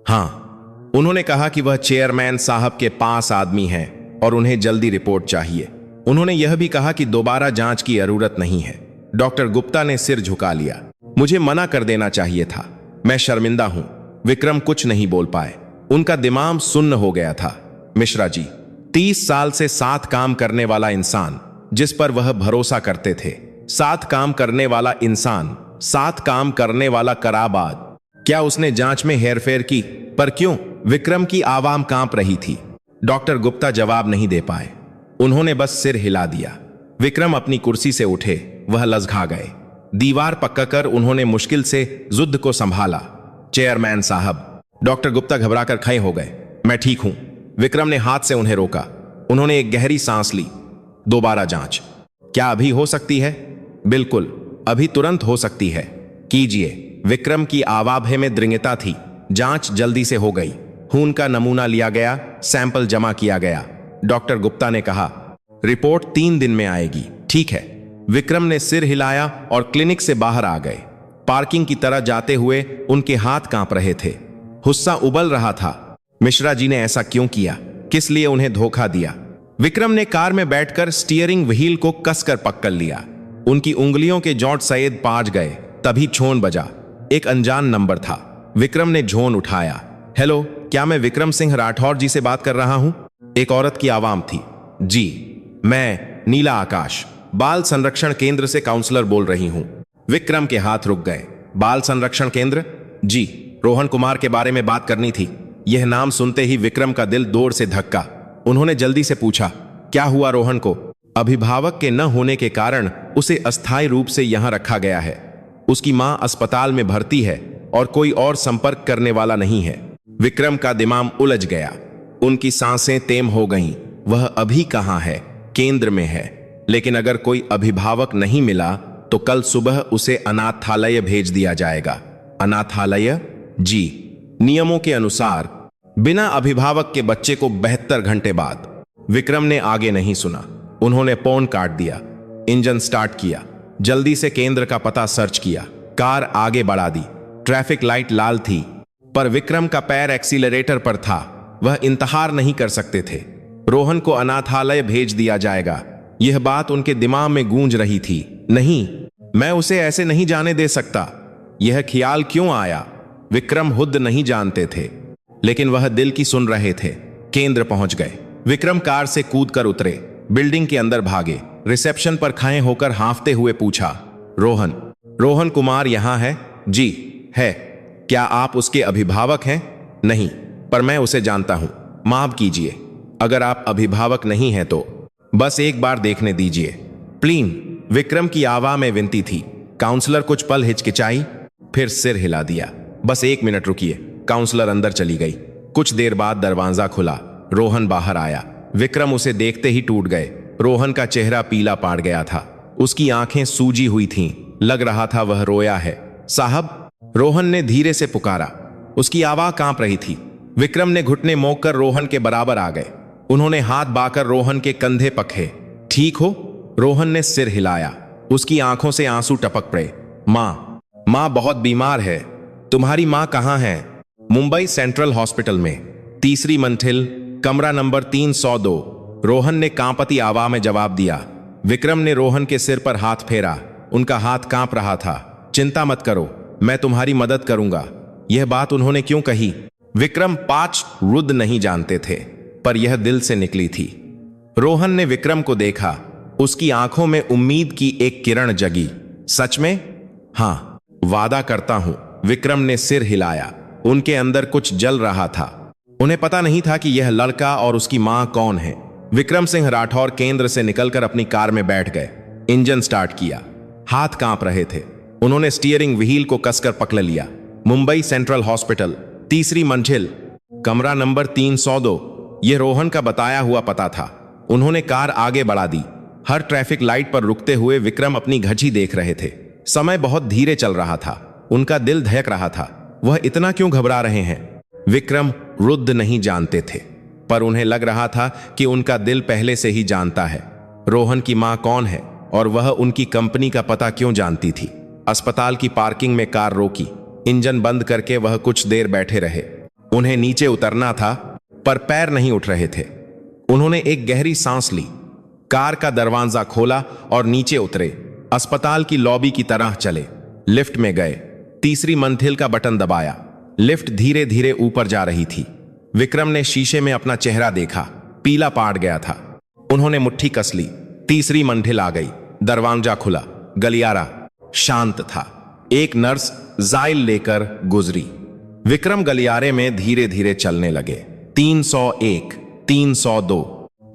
हाँ, उन्होंने कहा कि वह चेयरमैन साहब के पास आदमी हैं और उन्हें जल्दी रिपोर्ट चाहिए। उन्होंने यह भी कहा कि दोबारा जांच की जरूरत नहीं है। डॉक्टर गुप्ता ने सिर झुका लिया। मुझे मना कर देना चाहिए था, मैं शर्मिंदा हूं। विक्रम कुछ नहीं बोल पाए, उनका दिमाग सुन्न हो गया था। मिश्रा जी, 30 साल से साथ काम करने वाला इंसान जिस पर वह भरोसा करते थे, साथ काम करने वाला इंसान, साथ काम करने वाला कराबाद, क्या उसने जांच में हेरफेर की? पर क्यों? विक्रम की आवाम कांप रही थी। डॉक्टर गुप्ता जवाब नहीं दे पाए, उन्होंने बस सिर हिला दिया। विक्रम अपनी कुर्सी से उठे, वह लजघा गए। दीवार पक्का उन्होंने मुश्किल से जुद्ध को संभाला। चेयरमैन साहब, डॉक्टर गुप्ता घबराकर खड़े हो गए। मैं ठीक हूं। विक्रम ने हाथ से उन्हें रोका। उन्होंने एक गहरी सांस ली। दोबारा जांच क्या अभी हो सकती है? बिल्कुल, अभी तुरंत हो सकती है। कीजिए। विक्रम की आवाज़ में दृढ़ता थी। जांच जल्दी से हो गई। खून का नमूना लिया गया, सैंपल जमा किया गया। डॉक्टर गुप्ता ने कहा, रिपोर्ट 3 दिन में आएगी। ठीक है। विक्रम ने सिर हिलाया और क्लिनिक से बाहर आ गए। पार्किंग की तरह जाते हुए उनके हाथ कांप रहे थे, गुस्सा उबल रहा था। मिश्रा जी ने ऐसा क्यों किया? किस लिए उन्हें धोखा दिया? विक्रम ने कार में बैठकर स्टीयरिंग व्हील को कसकर पकड़ लिया। उनकी उंगलियों के जोड़ सैयद पाँच गए। तभी झोन बजा। एक अनजान नंबर था। विक्रम ने झोन उठाया। हेलो, क्या मैं विक्रम सिंह राठौर जी से बात कर रहा हूं? एक औरत की आवाज थी। जी, मैं नीला आकाश, बाल संरक्षण केंद्र से काउंसलर बोल रही हूं। विक्रम के हाथ रुक गए। बाल संरक्षण केंद्र? जी, रोहन कुमार के बारे में बात करनी थी। यह नाम सुनते ही विक्रम का दिल जोर से धक्का। उन्होंने जल्दी से पूछा, क्या हुआ रोहन को? अभिभावक के न होने के कारण उसे अस्थायी रूप से यहां रखा गया है। उसकी मां अस्पताल में भर्ती है और कोई और संपर्क करने वाला नहीं है। विक्रम का दिमाग उलझ गया। उनकी सांसें तेज हो गईं। वह अभी कहां है? केंद्र में है। लेकिन अगर कोई अभिभावक नहीं मिला तो कल सुबह उसे अनाथालय भेज दिया जाएगा। अनाथालय? जी, नियमों के अनुसार बिना अभिभावक के बच्चे को 72 घंटे बाद। विक्रम ने आगे नहीं सुना। उन्होंने फोन काट दिया। इंजन स्टार्ट किया। जल्दी से केंद्र का पता सर्च किया। कार आगे बढ़ा दी। ट्रैफिक लाइट लाल थी, पर विक्रम का पैर एक्सीलरेटर पर था। वह इंतजार नहीं कर सकते थे। रोहन को अनाथालय भेज दिया जाएगा, यह बात उनके दिमाग में गूंज रही थी। नहीं, मैं उसे ऐसे नहीं जाने दे सकता। यह ख्याल क्यों आया? विक्रम खुद नहीं जानते थे, लेकिन वह दिल की सुन रहे थे। केंद्र पहुंच गए। विक्रम कार से कूदकर उतरे, बिल्डिंग के अंदर भागे। रिसेप्शन पर खड़े होकर हांफते हुए पूछा, रोहन कुमार यहां है? जी है। क्या आप उसके अभिभावक हैं? नहीं, पर मैं उसे जानता हूं। माफ कीजिए, अगर आप अभिभावक नहीं हैं तो बस एक बार देखने दीजिए प्लीज। विक्रम की आवाज में विनती थी। काउंसलर कुछ पल हिचकिचाई, फिर सिर हिला दिया। बस 1 मिनट रुकिए। काउंसलर अंदर चली गई। कुछ देर बाद दरवाजा खुला। रोहन बाहर आया। विक्रम उसे देखते ही टूट गए। रोहन का चेहरा पीला पड़ गया था। उसकी आंखें सूजी हुई थीं। लग रहा था वह रोया है। साहब, रोहन ने धीरे से पुकारा। उसकी आवाज कांप रही थी। विक्रम ने घुटने मोड़ कर रोहन के बराबर आ गए। उन्होंने हाथ बाकर रोहन के कंधे पखे। ठीक हो? रोहन ने सिर हिलाया। उसकी आंखों से आंसू टपक पड़े। माँ बहुत बीमार है। तुम्हारी माँ कहाँ है? मुंबई सेंट्रल हॉस्पिटल में, 3री मंजिल, कमरा नंबर 302। रोहन ने कांपती आवाज में जवाब दिया। विक्रम ने रोहन के सिर पर हाथ फेरा। उनका हाथ कांप रहा था। चिंता मत करो, मैं तुम्हारी मदद करूंगा। यह बात उन्होंने क्यों कही? विक्रम 5 रुद्र नहीं जानते थे, पर यह दिल से निकली थी। रोहन ने विक्रम को देखा। उसकी आंखों में उम्मीद की एक किरण जगी। सच में? हाँ, वादा करता हूं। विक्रम ने सिर हिलाया। उनके अंदर कुछ जल रहा था। उन्हें पता नहीं था कि यह लड़का और उसकी मां कौन है। विक्रम सिंह राठौर केंद्र से निकलकर अपनी कार में बैठ गए। इंजन स्टार्ट किया। हाथ कांप रहे थे। उन्होंने स्टीयरिंग व्हील को कसकर पकड़ लिया। मुंबई सेंट्रल हॉस्पिटल, 3री मंजिल, कमरा नंबर 302। यह रोहन का बताया हुआ पता था। उन्होंने कार आगे बढ़ा दी। हर ट्रैफिक लाइट पर रुकते हुए विक्रम अपनी घड़ी देख रहे थे। समय बहुत धीरे चल रहा था। उनका दिल धड़क रहा था। वह इतना क्यों घबरा रहे हैं? विक्रम रुद्र नहीं जानते थे, पर उन्हें लग रहा था कि उनका दिल पहले से ही जानता है। रोहन की मां कौन है और वह उनकी कंपनी का पता क्यों जानती थी। अस्पताल की पार्किंग में कार रोकी, इंजन बंद करके वह कुछ देर बैठे रहे। उन्हें नीचे उतरना था पर पैर नहीं उठ रहे थे। उन्होंने एक गहरी सांस ली, कार का दरवाजा खोला और नीचे उतरे। अस्पताल की लॉबी की तरह चले, लिफ्ट में गए, तीसरी मंजिल का बटन दबाया। लिफ्ट धीरे धीरे ऊपर जा रही थी। विक्रम ने शीशे में अपना चेहरा देखा, पीला पाट गया था। उन्होंने मुट्ठी कस ली, तीसरी मंजिल आ गई, दरवाजा खुला, गलियारा शांत था। एक नर्स जाइल लेकर गुजरी। विक्रम गलियारे में धीरे धीरे चलने लगे। 301, 302।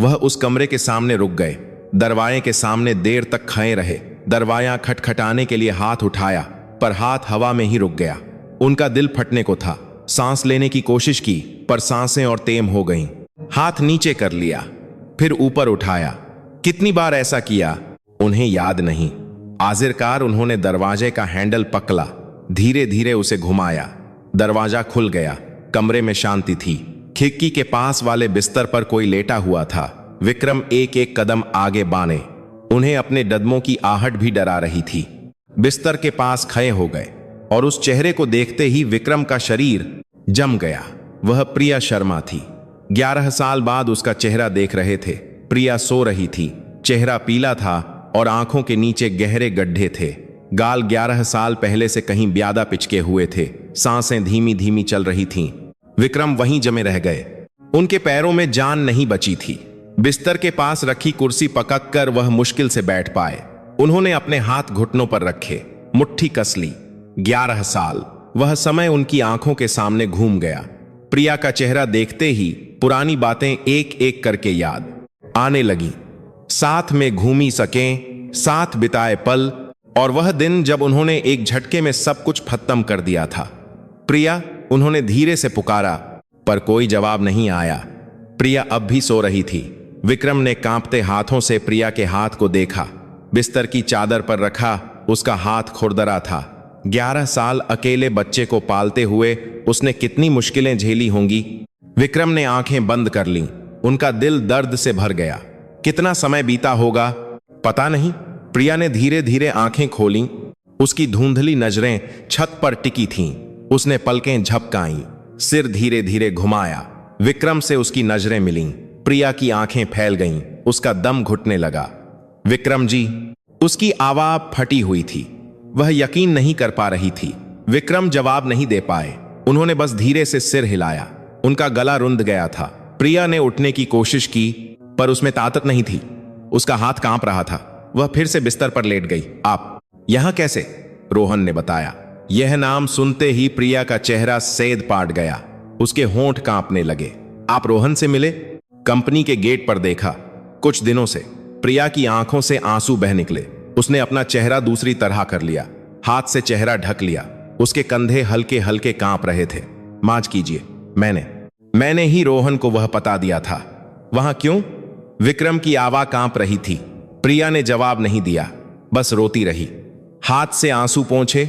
वह उस कमरे के सामने रुक गए। दरवाजे के सामने देर तक खड़े रहे। दरवाजा खटखटाने के लिए हाथ उठाया पर हाथ हवा में ही रुक गया। उनका दिल फटने को था। सांस लेने की कोशिश की पर सांसें और तेम हो गईं। हाथ नीचे कर लिया, फिर ऊपर उठाया। कितनी बार ऐसा किया उन्हें याद नहीं। आखिरकार उन्होंने दरवाजे का हैंडल पकड़ा, धीरे धीरे उसे घुमाया। दरवाजा खुल गया। कमरे में शांति थी। खिड़की के पास वाले बिस्तर पर कोई लेटा हुआ था। विक्रम एक एक कदम आगे बाने। उन्हें अपने कदमों की आहट भी डरा रही थी। बिस्तर के पास खड़े हो गए और उस चेहरे को देखते ही विक्रम का शरीर जम गया। वह प्रिया शर्मा थी। 11 साल बाद उसका चेहरा देख रहे थे। प्रिया सो रही थी, चेहरा पीला था और आंखों के नीचे गहरे गड्ढे थे। गाल 11 साल पहले से कहीं ज्यादा पिचके हुए थे। सांसें धीमी धीमी चल रही थीं। विक्रम वहीं जमे रह गए। उनके पैरों में जान नहीं बची थी। बिस्तर के पास रखी कुर्सी पकड़ कर वह मुश्किल से बैठ पाए। उन्होंने अपने हाथ घुटनों पर रखे, मुट्ठी कस ली। 11 साल, वह समय उनकी आंखों के सामने घूम गया। प्रिया का चेहरा देखते ही पुरानी बातें एक एक करके याद आने लगी। साथ में घूमी सकें, साथ बिताए पल, और वह दिन जब उन्होंने एक झटके में सब कुछ खत्म कर दिया था। प्रिया, उन्होंने धीरे से पुकारा पर कोई जवाब नहीं आया। प्रिया अब भी सो रही थी। विक्रम ने कांपते हाथों से प्रिया के हाथ को देखा। बिस्तर की चादर पर रखा उसका हाथ खुरदरा था। 11 साल अकेले बच्चे को पालते हुए उसने कितनी मुश्किलें झेली होंगी। विक्रम ने आंखें बंद कर लीं। उनका दिल दर्द से भर गया। कितना समय बीता होगा पता नहीं। प्रिया ने धीरे धीरे आंखें खोलीं। उसकी धुंधली नजरें छत पर टिकी थीं। उसने पलकें झपकाईं, सिर धीरे धीरे घुमाया। विक्रम से उसकी नजरें मिलीं। प्रिया की आंखें फैल गईं। उसका दम घुटने लगा। विक्रम जी, उसकी आवाज फटी हुई थी। वह यकीन नहीं कर पा रही थी। विक्रम जवाब नहीं दे पाए। उन्होंने बस धीरे से सिर हिलाया। उनका गला रुंध गया था। प्रिया ने उठने की कोशिश की पर उसमें ताकत नहीं थी। उसका हाथ कांप रहा था। वह फिर से बिस्तर पर लेट गई। आप यहां कैसे? रोहन ने बताया। यह नाम सुनते ही प्रिया का चेहरा सेद पाट गया। उसके होंठ कांपने लगे। आप रोहन से मिले? कंपनी के गेट पर देखा, कुछ दिनों से। प्रिया की आंखों से आंसू बह निकले। उसने अपना चेहरा दूसरी तरह कर लिया, हाथ से चेहरा ढक लिया। उसके कंधे हल्के हल्के कांप रहे थे। माफ कीजिए, मैंने ही रोहन को वह पता दिया था। वहां क्यों? विक्रम की आवाज कांप रही थी। प्रिया ने जवाब नहीं दिया, बस रोती रही। हाथ से आंसू पोंछे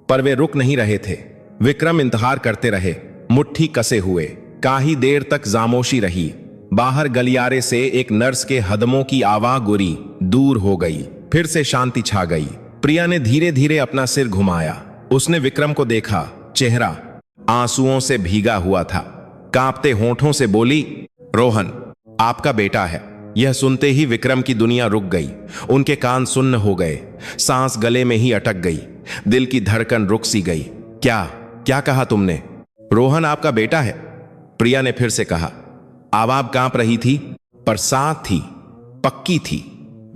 पर वे रुक नहीं रहे थे। विक्रम इंतजार करते रहे, मुट्ठी कसे हुए। काफी देर तक खामोशी रही। बाहर गलियारे से एक नर्स के कदमों की आवाज गुरी दूर हो गई। फिर से शांति छा गई। प्रिया ने धीरे धीरे अपना सिर घुमाया। उसने विक्रम को देखा। चेहरा आंसुओं से भीगा हुआ था। कांपते होठों से बोली, रोहन आपका बेटा है। यह सुनते ही विक्रम की दुनिया रुक गई। उनके कान सुन्न हो गए। सांस गले में ही अटक गई। दिल की धड़कन रुक सी गई। क्या कहा तुमने? रोहन आपका बेटा है, प्रिया ने फिर से कहा। आवाज कांप रही थी पर साफ थी, पक्की थी।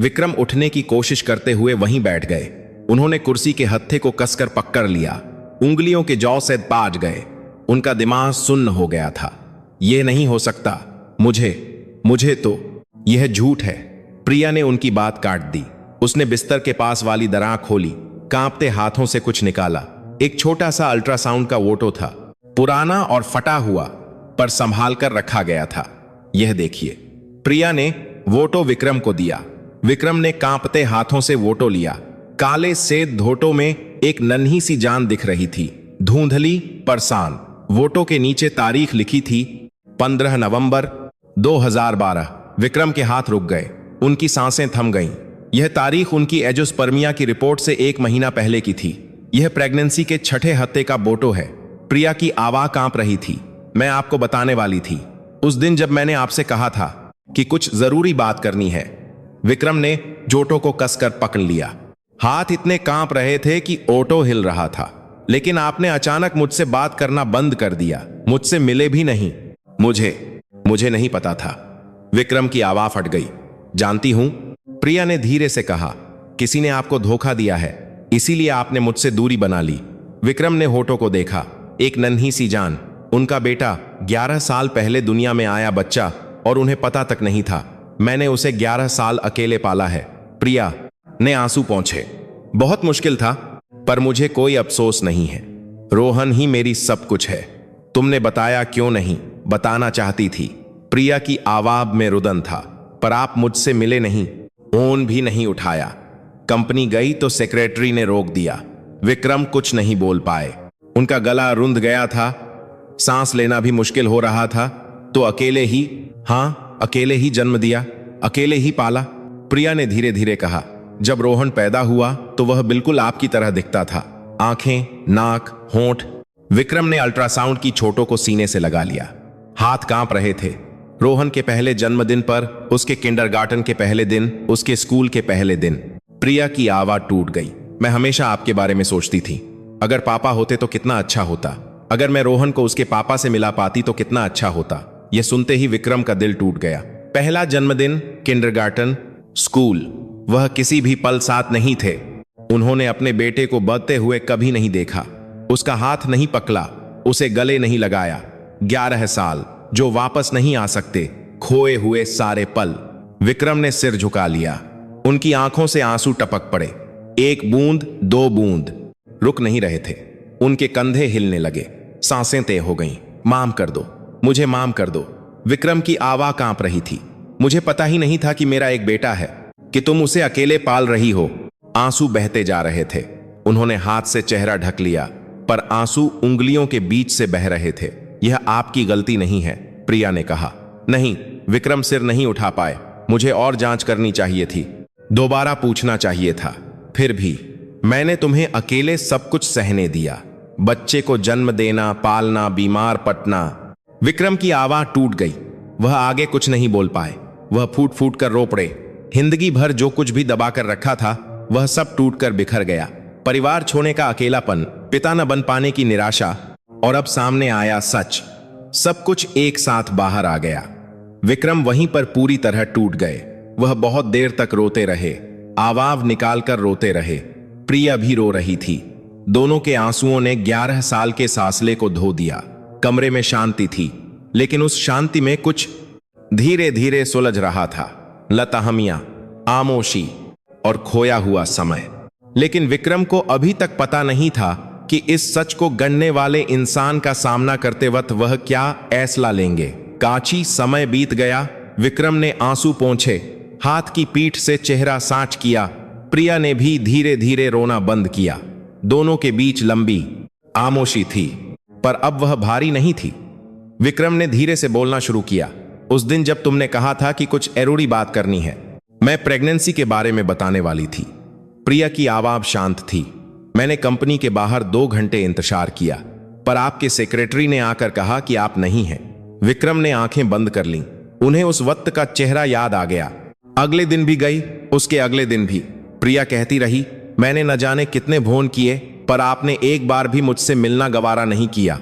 विक्रम उठने की कोशिश करते हुए वहीं बैठ गए। उन्होंने कुर्सी के हत्थे को कसकर पकड़ लिया। उंगलियों के जौ से बाज गए। उनका दिमाग सुन्न हो गया था। यह नहीं हो सकता। मुझे तो यह झूठ है। प्रिया ने उनकी बात काट दी। उसने बिस्तर के पास वाली दरार खोली, कांपते हाथों से कुछ निकाला। एक छोटा सा अल्ट्रासाउंड का वोटो था, पुराना और फटा हुआ पर संभाल कर रखा गया था। यह देखिए। प्रिया ने वोटो विक्रम को दिया। विक्रम ने कांपते हाथों से वोटो लिया। काले सेद धोटों में एक नन्ही सी जान दिख रही थी, धुंधली परसान। वोटो के नीचे तारीख लिखी थी 15 नवंबर 2012। विक्रम के हाथ रुक गए। उनकी सांसें थम गईं। यह तारीख उनकी एजोस्पर्मिया की रिपोर्ट से 1 महीना पहले की थी। यह प्रेगनेंसी के 6ठे हफ्ते का बोटो है। प्रिया की आवाज कांप रही थी। मैं आपको बताने वाली थी उस दिन जब मैंने आपसे कहा था कि कुछ जरूरी बात करनी है। विक्रम ने जोटो को कसकर पकड़ लिया। हाथ इतने कांप रहे थे कि ऑटो हिल रहा था। लेकिन आपने अचानक मुझसे बात करना बंद कर दिया, मुझसे मिले भी नहीं। मुझे नहीं पता था। विक्रम की आवाज फट गई। जानती हूं, प्रिया ने धीरे से कहा। किसी ने आपको धोखा दिया है, इसीलिए आपने मुझसे दूरी बना ली। विक्रम ने होठों को देखा। एक नन्ही सी जान, उनका बेटा, 11 साल पहले दुनिया में आया बच्चा, और उन्हें पता तक नहीं था। मैंने उसे 11 साल अकेले पाला है। प्रिया ने आंसू पोंछे। बहुत मुश्किल था, पर मुझे कोई अफसोस नहीं है। रोहन ही मेरी सब कुछ है। तुमने बताया क्यों नहीं? बताना चाहती थी। प्रिया की आवाज में रुदन था। पर आप मुझसे मिले नहीं, फोन भी नहीं उठाया। कंपनी गई तो सेक्रेटरी ने रोक दिया। विक्रम कुछ नहीं बोल पाए। उनका गला रुंध गया था, सांस लेना भी मुश्किल हो रहा था। तो अकेले ही जन्म दिया, अकेले ही पाला। प्रिया ने धीरे धीरे कहा। जब रोहन पैदा हुआ तो वह बिल्कुल आपकी तरह दिखता था। आंखें, नाक, होंठ। विक्रम ने अल्ट्रासाउंड की छोटों को सीने से लगा लिया। हाथ कांप रहे थे। रोहन के पहले जन्मदिन पर, उसके किंडरगार्टन के पहले दिन, उसके स्कूल के पहले दिन। प्रिया की आवाज टूट गई। मैं हमेशा आपके बारे में सोचती थी। अगर पापा होते तो कितना अच्छा होता। अगर मैं रोहन को उसके पापा से मिला पाती तो कितना अच्छा होता। यह सुनते ही विक्रम का दिल टूट गया। पहला जन्मदिन, किंडरगार्टन, स्कूल, वह किसी भी पल साथ नहीं थे। उन्होंने अपने बेटे को बढ़ते हुए कभी नहीं देखा। उसका हाथ नहीं पकड़ा, उसे गले नहीं लगाया। 11 साल जो वापस नहीं आ सकते, खोए हुए सारे पल। विक्रम ने सिर झुका लिया। उनकी आंखों से आंसू टपक पड़े। 1 बूंद, 2 बूंद, रुक नहीं रहे थे। उनके कंधे हिलने लगे, सांसें तय हो गईं। माम कर दो, मुझे माम कर दो। विक्रम की आवाज कांप रही थी। मुझे पता ही नहीं था कि मेरा एक बेटा है, कि तुम उसे अकेले पाल रही हो। आंसू बहते जा रहे थे। उन्होंने हाथ से चेहरा ढक लिया, पर आंसू उंगलियों के बीच से बह रहे थे। यह आपकी गलती नहीं है, प्रिया ने कहा। नहीं, विक्रम सिर नहीं उठा पाए। मुझे और जांच करनी चाहिए थी, दोबारा पूछना चाहिए था। फिर भी मैंने तुम्हें अकेले सब कुछ सहने दिया। बच्चे को जन्म देना, पालना, बीमार पटना। विक्रम की आवाज टूट गई। वह आगे कुछ नहीं बोल पाए। वह फूट फूट कर रो पड़े। जिंदगी भर जो कुछ भी दबाकर रखा था, वह सब टूटकर बिखर गया। परिवार छोड़ने का अकेलापन, पिता न बन पाने की निराशा, और अब सामने आया सच। सब कुछ एक साथ बाहर आ गया। विक्रम वहीं पर पूरी तरह टूट गए। वह बहुत देर तक रोते रहे, आवाज निकालकर रोते रहे। प्रिया भी रो रही थी। दोनों के आंसुओं ने 11 साल के फासले को धो दिया। कमरे में शांति थी, लेकिन उस शांति में कुछ धीरे धीरे सुलझ रहा था। लताहमियां, आमोशी और खोया हुआ समय। लेकिन विक्रम को अभी तक पता नहीं था कि इस सच को गढ़ने वाले इंसान का सामना करते वक्त वह क्या फैसला लेंगे। काची समय बीत गया। विक्रम ने आंसू पोंछे, हाथ की पीठ से चेहरा साँच किया। प्रिया ने भी धीरे धीरे रोना बंद किया। दोनों के बीच लंबी आमोशी थी, पर अब वह भारी नहीं थी। विक्रम ने धीरे से बोलना शुरू किया। उस दिन जब तुमने कहा था कि कुछ जरूरी बात करनी है, मैं प्रेगनेंसी के बारे में बताने वाली थी। प्रिया की आवाज शांत थी। मैंने कंपनी के बाहर 2 घंटे इंतजार किया, पर आपके सेक्रेटरी ने आकर कहा कि आप नहीं हैं। विक्रम ने आंखें बंद कर लीं। उन्हें उस वक्त का चेहरा याद आ गया। अगले दिन भी गई, उसके अगले दिन भी। प्रिया कहती रही, मैंने न जाने कितने फोन किए, पर आपने एक बार भी मुझसे मिलना गवारा नहीं किया,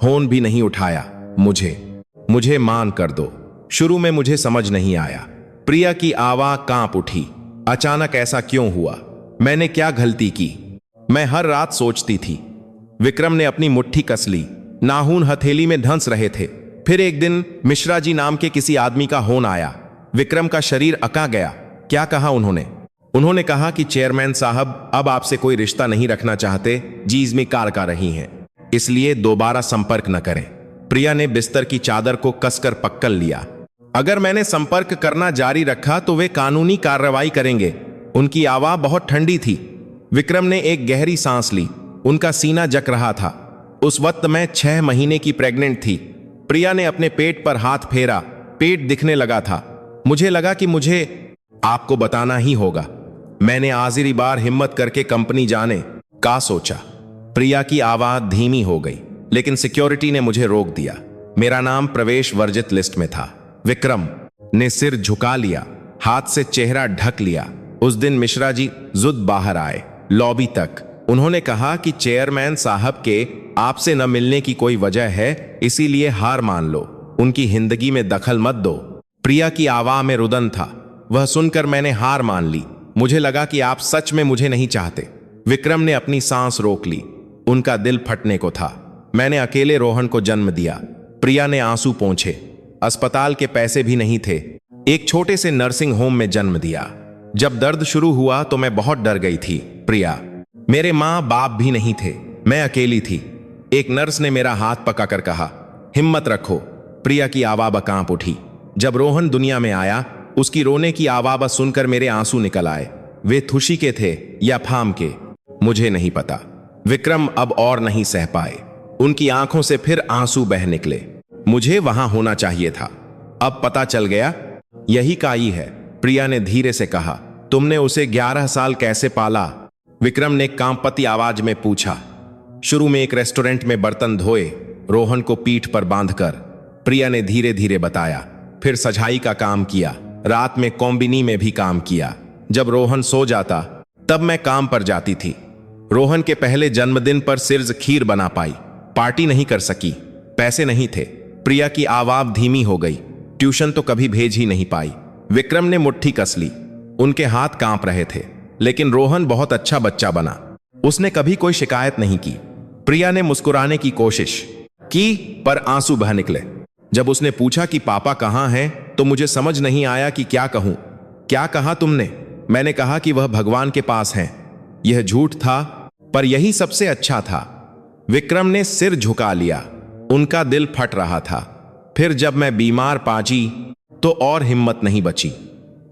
फोन भी नहीं उठाया। मुझे मान कर दो। शुरू में मुझे समझ नहीं आया। प्रिया की आवाज कांप उठी। अचानक ऐसा क्यों हुआ? मैंने क्या गलती की? मैं हर रात सोचती थी। विक्रम ने अपनी मुट्ठी कस ली। नाखून हथेली में धंस रहे थे। फिर एक दिन मिश्रा जी नाम के किसी आदमी का फोन आया। विक्रम का शरीर अका गया। क्या कहा उन्होंने कहा कि चेयरमैन साहब अब आपसे कोई रिश्ता नहीं रखना चाहते, जीज में कार का रही हैं, इसलिए दोबारा संपर्क न करें। प्रिया ने बिस्तर की चादर को कसकर पकड़ लिया। अगर मैंने संपर्क करना जारी रखा तो वे कानूनी कार्रवाई करेंगे। उनकी आवाज बहुत ठंडी थी। विक्रम ने एक गहरी सांस ली। उनका सीना जक रहा था। उस वक्त मैं 6 महीने की प्रेग्नेंट थी। प्रिया ने अपने पेट पर हाथ फेरा। पेट दिखने लगा था। मुझे लगा कि मुझे आपको बताना ही होगा। मैंने आखिरी बार हिम्मत करके कंपनी जाने का सोचा। प्रिया की आवाज धीमी हो गई, लेकिन सिक्योरिटी ने मुझे रोक दिया। मेरा नाम प्रवेश वर्जित लिस्ट में था। विक्रम ने सिर झुका लिया, हाथ से चेहरा ढक लिया। उस दिन मिश्रा जी जुद बाहर आए, लॉबी तक। उन्होंने कहा कि चेयरमैन साहब के आपसे न मिलने की कोई वजह है, इसीलिए हार मान लो, उनकी जिंदगी में दखल मत दो। प्रिया की आवाज में रुदन था। वह सुनकर मैंने हार मान ली। मुझे लगा कि आप सच में मुझे नहीं चाहते। विक्रम ने अपनी सांस रोक ली। उनका दिल फटने को था। मैंने अकेले रोहन को जन्म दिया। प्रिया ने आंसू पोंछे। अस्पताल के पैसे भी नहीं थे। एक छोटे से नर्सिंग होम में जन्म दिया। जब दर्द शुरू हुआ तो मैं बहुत डर गई थी। प्रिया, मेरे माँ बाप भी नहीं थे, मैं अकेली थी। एक नर्स ने मेरा हाथ पकड़कर कहा, हिम्मत रखो। प्रिया की आवाज़ कांप उठी। जब रोहन दुनिया में आया, उसकी रोने की आवाज़ सुनकर मेरे आंसू निकल आए। वे खुशी के थे या फाम के, मुझे नहीं पता। विक्रम अब और नहीं सह पाए। उनकी आंखों से फिर आंसू बह निकले। मुझे वहां होना चाहिए था। अब पता चल गया, यही काई है। प्रिया ने धीरे से कहा, तुमने उसे 11 साल कैसे पाला? विक्रम ने कांपती आवाज में पूछा। शुरू में एक रेस्टोरेंट में बर्तन धोए, रोहन को पीठ पर बांधकर। प्रिया ने धीरे धीरे बताया। फिर सजाई का काम किया, रात में कोम्बिनी में भी काम किया। जब रोहन सो जाता तब मैं काम पर जाती थी। रोहन के पहले जन्मदिन पर सिर्फ खीर बना पाई, पार्टी नहीं कर सकी, पैसे नहीं थे। प्रिया की आवाज धीमी हो गई। ट्यूशन तो कभी भेज ही नहीं पाई। विक्रम ने मुट्ठी कस ली। उनके हाथ कांप रहे थे। लेकिन रोहन बहुत अच्छा बच्चा बना। उसने कभी कोई शिकायत नहीं की। प्रिया ने मुस्कुराने की कोशिश की, पर आंसू बह निकले। जब उसने पूछा कि पापा कहाँ हैं, तो मुझे समझ नहीं आया कि क्या कहूं। क्या कहा तुमने? मैंने कहा कि वह भगवान के पास हैं। यह झूठ था, पर यही सबसे अच्छा था। विक्रम ने सिर झुका लिया। उनका दिल फट रहा था। फिर जब मैं बीमार पाजी तो और हिम्मत नहीं बची।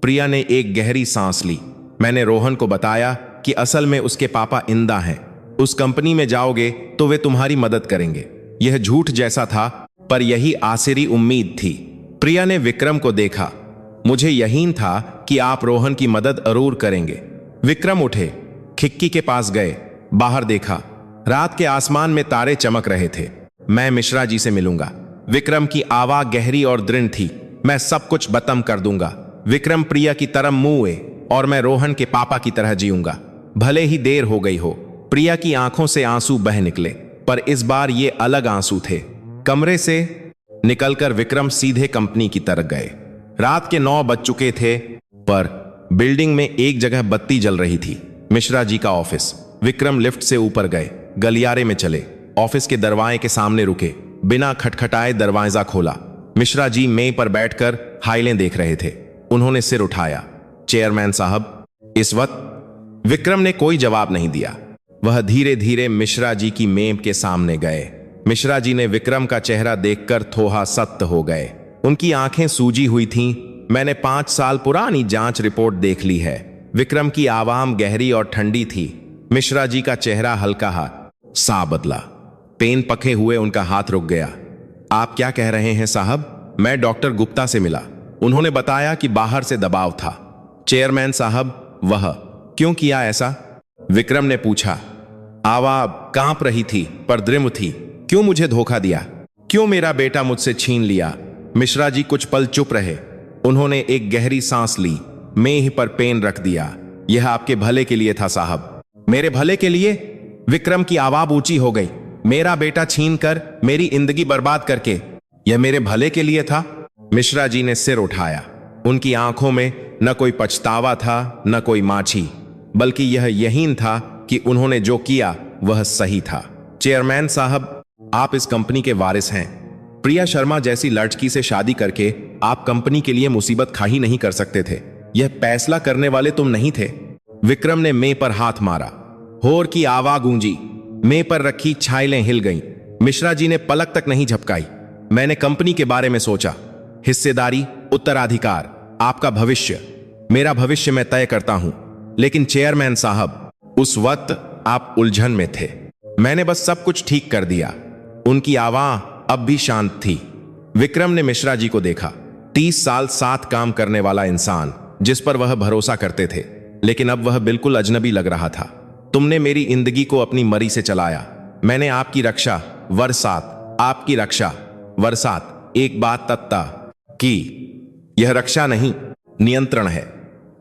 प्रिया ने एक गहरी सांस ली। मैंने रोहन को बताया कि असल में उसके पापा इंदा हैं। उस कंपनी में जाओगे तो वे तुम्हारी मदद करेंगे। यह झूठ जैसा था, पर यही आखिरी उम्मीद थी। प्रिया ने विक्रम को देखा। मुझे यकीन था कि आप रोहन की मदद जरूर करेंगे। विक्रम उठे, खिड़की के पास गए, बाहर देखा। रात के आसमान में तारे चमक रहे थे। मैं मिश्रा जी से मिलूंगा। विक्रम की आवाज गहरी और दृढ़ थी। मैं सब कुछ खत्म कर दूंगा। विक्रम प्रिया की तरह मुंह हुए, और मैं रोहन के पापा की तरह जीऊंगा, भले ही देर हो गई हो। प्रिया की आंखों से आंसू बह निकले, पर इस बार ये अलग आंसू थे। कमरे से निकलकर विक्रम सीधे कंपनी की तरफ गए। रात के 9 बज चुके थे, पर बिल्डिंग में एक जगह बत्ती जल रही थी। मिश्रा जी का ऑफिस। विक्रम लिफ्ट से ऊपर गए, गलियारे में चले, ऑफिस के दरवाजे के सामने रुके। बिना खटखटाए दरवाजा खोला। मिश्रा जी मेज पर बैठकर फाइलें देख रहे थे। उन्होंने सिर उठाया। चेयरमैन साहब, इस वक्त? विक्रम ने कोई जवाब नहीं दिया। वह धीरे धीरे मिश्रा जी की मेज के सामने गए। मिश्रा जी ने विक्रम का चेहरा देखकर थोड़ा सख्त हो गए। उनकी आंखें सूजी हुई थीं। मैंने 5 साल पुरानी जांच रिपोर्ट देख ली है। विक्रम की आवाज गहरी और ठंडी थी। मिश्रा जी का चेहरा हल्का सा बदला। पेन पके हुए उनका हाथ रुक गया। आप क्या कह रहे हैं साहब? मैं डॉक्टर गुप्ता से मिला। उन्होंने बताया कि बाहर से दबाव था। चेयरमैन साहब, वह क्यों किया ऐसा? विक्रम ने पूछा। आवाज कांप रही थी, पर दृढ़ थी। क्यों मुझे धोखा दिया? क्यों मेरा बेटा मुझसे छीन लिया? मिश्रा जी कुछ पल चुप रहे। उन्होंने एक गहरी सांस ली, मेज पर पेन रख दिया। यह आपके भले के लिए था साहब। मेरे भले के लिए? विक्रम की आवाज ऊंची हो गई। मेरा बेटा छीन कर मेरी जिंदगी बर्बाद करके, यह मेरे भले के लिए था? मिश्रा जी ने सिर उठाया। उनकी आंखों में न कोई पछतावा था, न कोई माछी, बल्कि यह यकीन था कि उन्होंने जो किया वह सही था। चेयरमैन साहब, आप इस कंपनी के वारिस हैं। प्रिया शर्मा जैसी लड़की से शादी करके आप कंपनी के लिए मुसीबत खा ही नहीं कर सकते थे। यह फैसला करने वाले तुम नहीं थे। विक्रम ने मेज पर हाथ मारा। होर की आवाज गूंजी। मेज पर रखी छाइलें हिल गईं। मिश्रा जी ने पलक तक नहीं झपकाई। मैंने कंपनी के बारे में सोचा। हिस्सेदारी, उत्तराधिकार, आपका भविष्य। मेरा भविष्य मैं तय करता हूं। लेकिन चेयरमैन साहब, उस वक्त आप उलझन में थे। मैंने बस सब कुछ ठीक कर दिया। उनकी आवाज अब भी शांत थी। विक्रम ने मिश्रा जी को देखा। 30 साल साथ काम करने वाला इंसान, जिस पर वह भरोसा करते थे, लेकिन अब वह बिल्कुल अजनबी लग रहा था। तुमने मेरी जिंदगी को अपनी मरी से चलाया। मैंने आपकी रक्षा वर्षात, आपकी रक्षा वर्षात एक बात तत्ता की। यह रक्षा नहीं, नियंत्रण है।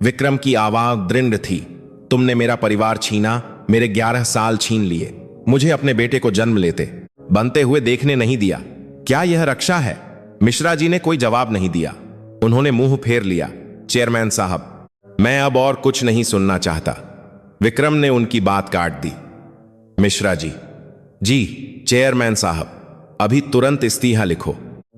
विक्रम की आवाज दृढ़ थी। तुमने मेरा परिवार छीना, मेरे 11 साल छीन लिए, मुझे अपने बेटे को जन्म लेते बनते हुए देखने नहीं दिया। क्या यह रक्षा है? मिश्रा जी ने कोई जवाब नहीं दिया। उन्होंने मुंह फेर लिया। चेयरमैन साहब, मैं अब और कुछ नहीं सुनना चाहता। विक्रम ने उनकी बात काट दी। मिश्रा जी, जी चेयरमैन साहब, अभी तुरंत इस्तीहा लिखो।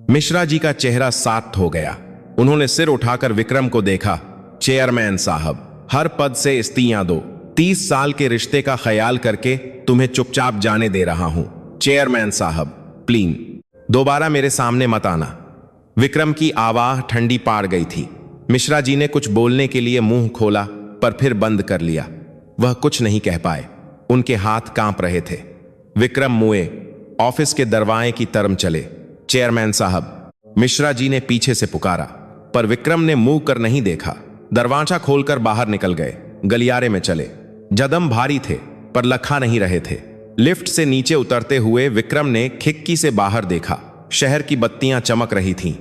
मिश्रा जी का चेहरा सात हो गया। उन्होंने सिर उठाकर विक्रम को देखा। चेयरमैन साहब, हर पद से इस्तीया दो। 30 साल के रिश्ते का ख्याल करके तुम्हें चुपचाप जाने दे रहा हूं। चेयरमैन साहब प्लीज, दोबारा मेरे सामने मत आना। विक्रम की आवाज ठंडी पाड़ गई थी। मिश्रा जी ने कुछ बोलने के लिए मुंह खोला, पर फिर बंद कर लिया। वह कुछ नहीं कह पाए। उनके हाथ कांप रहे थे। विक्रम मुए ऑफिस के दरवाजे की तरफ चले। चेयरमैन साहब, मिश्रा जी ने पीछे से पुकारा, पर विक्रम ने मुंह कर नहीं देखा। दरवाजा खोलकर बाहर निकल गए। गलियारे में चले। जदम भारी थे, पर लखा नहीं रहे थे। लिफ्ट से नीचे उतरते हुए विक्रम ने खिड़की से बाहर देखा। शहर की बत्तियां चमक रही थीं।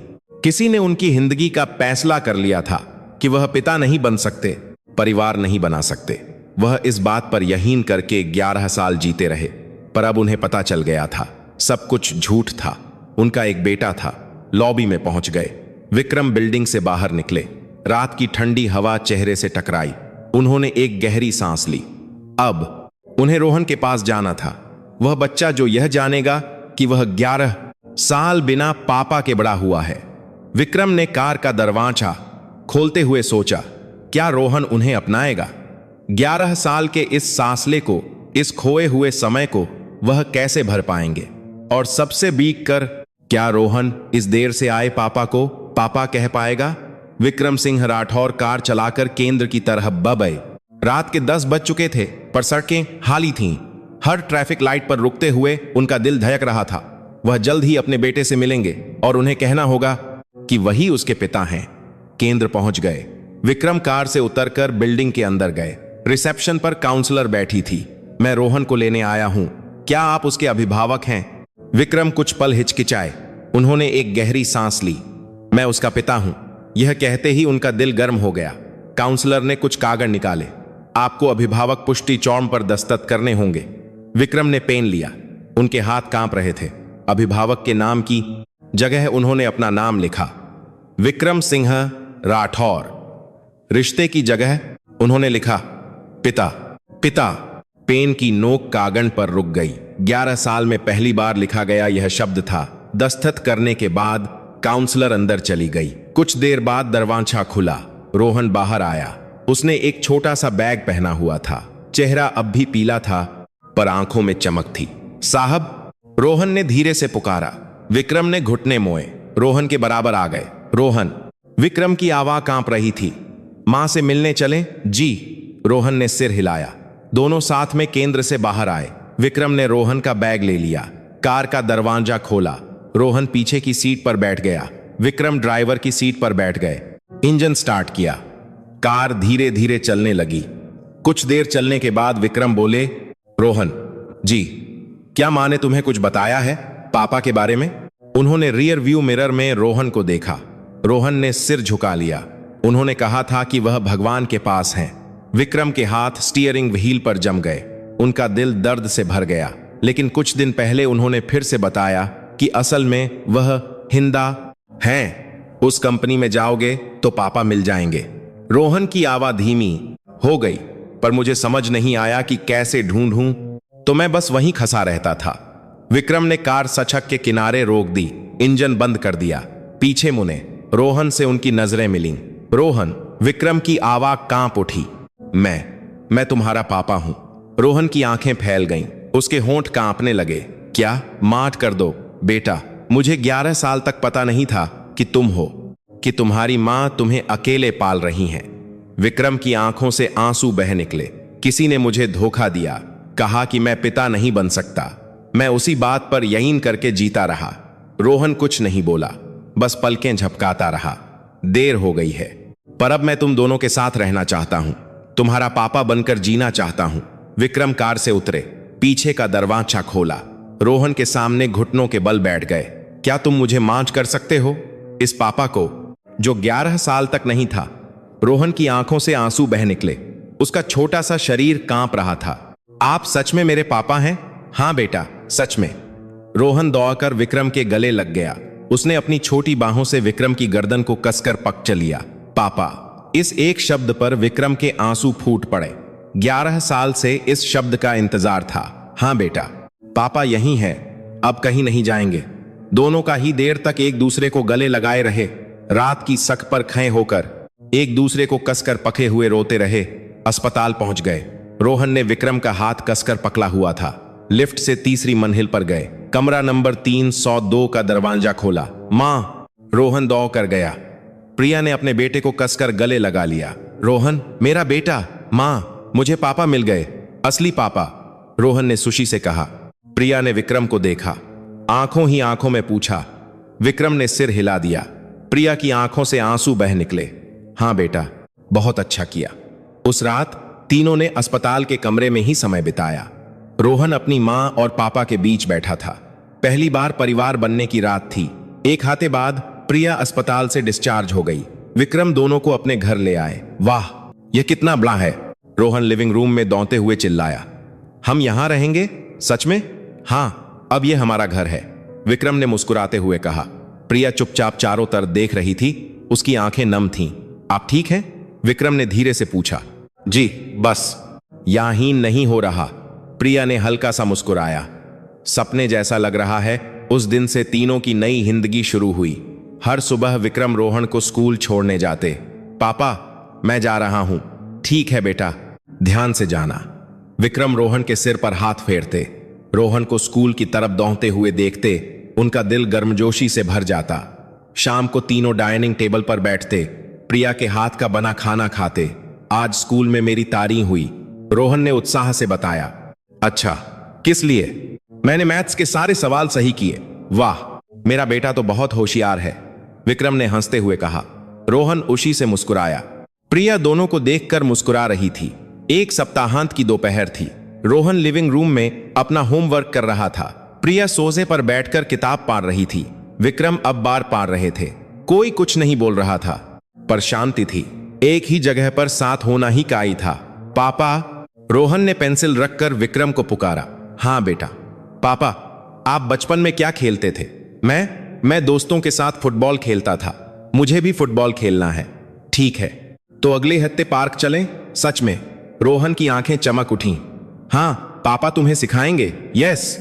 किसी ने उनकी जिंदगी का फैसला कर लिया था कि वह पिता नहीं बन सकते, परिवार नहीं बना सकते। वह इस बात पर यकीन करके 11 साल जीते रहे, पर अब उन्हें पता चल गया था सब कुछ झूठ था। उनका एक बेटा था। लॉबी में पहुंच गए। विक्रम बिल्डिंग से बाहर निकले। रात की ठंडी हवा चेहरे से टकराई। उन्होंने एक गहरी सांस ली। अब उन्हें रोहन के पास जाना था। वह बच्चा जो यह जानेगा कि वह 11 साल बिना पापा के बड़ा हुआ है। विक्रम ने कार का दरवाजा खोलते हुए सोचा, क्या रोहन उन्हें अपनाएगा? 11 साल के इस फासले को, इस खोए हुए समय को वह कैसे भर पाएंगे? और सबसे बीक कर, क्या रोहन इस देर से आए पापा को पापा कह पाएगा? विक्रम सिंह राठौर कार चलाकर केंद्र की तरफ बबे। रात के 10 बज चुके थे, पर सड़कें खाली थीं। हर ट्रैफिक लाइट पर रुकते हुए उनका दिल धड़क रहा था। वह जल्द ही अपने बेटे से मिलेंगे और उन्हें कहना होगा कि वही उसके पिता हैं। केंद्र पहुंच गए। विक्रम कार से उतरकर बिल्डिंग के अंदर गए। रिसेप्शन पर काउंसलर बैठी थी। मैं रोहन को लेने आया हूं, क्या आप उसके अभिभावक हैं? विक्रम कुछ पल हिचकिचाए। उन्होंने एक गहरी सांस ली। मैं उसका पिता हूं। यह कहते ही उनका दिल गर्म हो गया। काउंसलर ने कुछ कागज निकाले। आपको अभिभावक पुष्टि फॉर्म पर दस्तखत करने होंगे। विक्रम ने पेन लिया। उनके हाथ कांप रहे थे। अभिभावक के नाम की जगह उन्होंने अपना नाम लिखा, विक्रम सिंह राठौर। रिश्ते की जगह उन्होंने लिखा पिता। पिता। पेन की नोक कागज पर रुक गई। 11 साल में पहली बार लिखा गया यह शब्द था। दस्तखत करने के बाद काउंसलर अंदर चली गई। कुछ देर बाद दरवाजा खुला। रोहन बाहर आया। उसने एक छोटा सा बैग पहना हुआ था। चेहरा अब भी पीला था, पर आंखों में चमक थी। साहब, रोहन ने धीरे से पुकारा। विक्रम ने घुटने मोए। रोहन के बराबर आ गए। रोहन। विक्रम की आवाज कांप रही थी। मां से मिलने चले? जी। रोहन ने सिर हिलाया। दोनों साथ में केंद्र से बाहर आए। विक्रम ने रोहन का बैग ले लिया। कार का दरवाजा खोला। रोहन पीछे की सीट पर बैठ गया। विक्रम ड्राइवर की सीट पर बैठ गए। इंजन स्टार्ट किया। कार धीरे धीरे चलने लगी। कुछ देर चलने के बाद विक्रम बोले, रोहन जी, क्या मां ने तुम्हें कुछ बताया है पापा के बारे में? उन्होंने रियर व्यू मिरर में रोहन को देखा। रोहन ने सिर झुका लिया। उन्होंने कहा था कि वह भगवान के पास हैं। विक्रम के हाथ स्टीयरिंग व्हील पर जम गए। उनका दिल दर्द से भर गया। लेकिन कुछ दिन पहले उन्होंने फिर से बताया कि असल में वह हिंदा हैं। उस कंपनी में जाओगे तो पापा मिल जाएंगे। रोहन की आवाज धीमी हो गई, पर मुझे समझ नहीं आया कि कैसे ढूंढूं, तो मैं बस वहीं खसा रहता था। विक्रम ने कार सड़क के किनारे रोक दी। इंजन बंद कर दिया। पीछे मुने। रोहन से उनकी नजरें मिलीं। रोहन। विक्रम की आवाज कांप उठी। मैं तुम्हारा पापा हूं। रोहन की आंखें फैल गईं। उसके होंठ कांपने लगे। क्या? माफ कर दो बेटा, मुझे 11 साल तक पता नहीं था कि तुम हो, कि तुम्हारी मां तुम्हें अकेले पाल रही हैं। विक्रम की आंखों से आंसू बह निकले। किसी ने मुझे धोखा दिया, कहा कि मैं पिता नहीं बन सकता। मैं उसी बात पर यकीन करके जीता रहा। रोहन कुछ नहीं बोला, बस पलकें झपकाता रहा। देर हो गई है। पर अब मैं तुम दोनों के साथ रहना चाहता हूं, तुम्हारा पापा बनकर जीना चाहता हूं। विक्रम कार से उतरे, पीछे का दरवाजा खोला, रोहन के सामने घुटनों के बल बैठ गए। क्या तुम मुझे माफ कर सकते हो? इस पापा को जो 11 साल तक नहीं था। रोहन की आंखों से आंसू बह निकले, उसका छोटा सा शरीर कांप रहा था। आप सच में मेरे पापा हैं? हाँ बेटा, सच में। रोहन दौड़कर विक्रम के गले लग गया। उसने अपनी छोटी बाहों से विक्रम की गर्दन को कसकर पकड़ लिया। पापा, इस एक शब्द पर विक्रम के आंसू फूट पड़े। 11 साल से इस शब्द का इंतजार था। हाँ बेटा, पापा यहीं है, अब कहीं नहीं जाएंगे। दोनों का ही देर तक एक दूसरे को गले लगाए रहे। रात की सक पर खड़े होकर एक दूसरे को कसकर पके हुए रोते रहे। अस्पताल पहुंच गए। रोहन ने विक्रम का हाथ कसकर पकड़ा हुआ था। लिफ्ट से तीसरी मंजिल पर गए। कमरा नंबर 302 का दरवाजा खोला। मां, रोहन दौड़ कर गया। प्रिया ने अपने बेटे को कसकर गले लगा लिया। रोहन, मेरा बेटा। मां, मुझे पापा मिल गए, असली पापा, रोहन ने सुशी से कहा। प्रिया ने विक्रम को देखा, आंखों ही आंखों में पूछा। विक्रम ने सिर हिला दिया। प्रिया की आंखों से आंसू बह निकले। हां बेटा, बहुत अच्छा किया। उस रात तीनों ने अस्पताल के कमरे में ही समय बिताया। रोहन अपनी मां और पापा के बीच बैठा था। पहली बार परिवार बनने की रात थी। एक हफ्ते बाद प्रिया अस्पताल से डिस्चार्ज हो गई। विक्रम दोनों को अपने घर ले आए। वाह, यह कितना बड़ा है, रोहन लिविंग रूम में दौड़ते हुए चिल्लाया। हम यहां रहेंगे? सच में? हां, अब यह हमारा घर है, विक्रम ने मुस्कुराते हुए कहा। प्रिया चुपचाप चारों तरफ देख रही थी। उसकी आंखें नम थीं। आप ठीक हैं? विक्रम ने धीरे से पूछा। जी, बस यकीन नहीं हो रहा, प्रिया ने हल्का सा मुस्कुराया। सपने जैसा लग रहा है। उस दिन से तीनों की नई जिंदगी शुरू हुई। हर सुबह विक्रम रोहन को स्कूल छोड़ने जाते। पापा, मैं जा रहा हूं। ठीक है बेटा, ध्यान से जाना। विक्रम रोहन के सिर पर हाथ फेरते। रोहन को स्कूल की तरफ दौड़ते हुए देखते उनका दिल गर्मजोशी से भर जाता। शाम को तीनों डाइनिंग टेबल पर बैठते, प्रिया के हाथ का बना खाना खाते। आज स्कूल में मेरी तारीफ हुई, रोहन ने उत्साह से बताया। अच्छा, किस लिए? मैंने मैथ्स के सारे सवाल सही किए। वाह, मेरा बेटा तो बहुत होशियार है, विक्रम ने हंसते हुए कहा। रोहन उसी से मुस्कुराया। प्रिया दोनों को देखकर मुस्कुरा रही थी। एक सप्ताहांत की दोपहर थी। रोहन लिविंग रूम में अपना होमवर्क कर रहा था। प्रिया सोफे पर बैठकर किताब पढ़ रही थी। विक्रम अब बार पढ़ रहे थे। कोई कुछ नहीं बोल रहा था, पर शांति थी। एक ही जगह पर साथ होना ही काई था। पापा, रोहन ने पेंसिल रखकर विक्रम को पुकारा। हाँ बेटा। पापा, आप बचपन में क्या खेलते थे? मैं दोस्तों के साथ फुटबॉल खेलता था। मुझे भी फुटबॉल खेलना है। ठीक है, तो अगले हफ्ते पार्क चलें? सच में? रोहन की आंखें चमक उठी। हाँ, पापा तुम्हें सिखाएंगे। यस,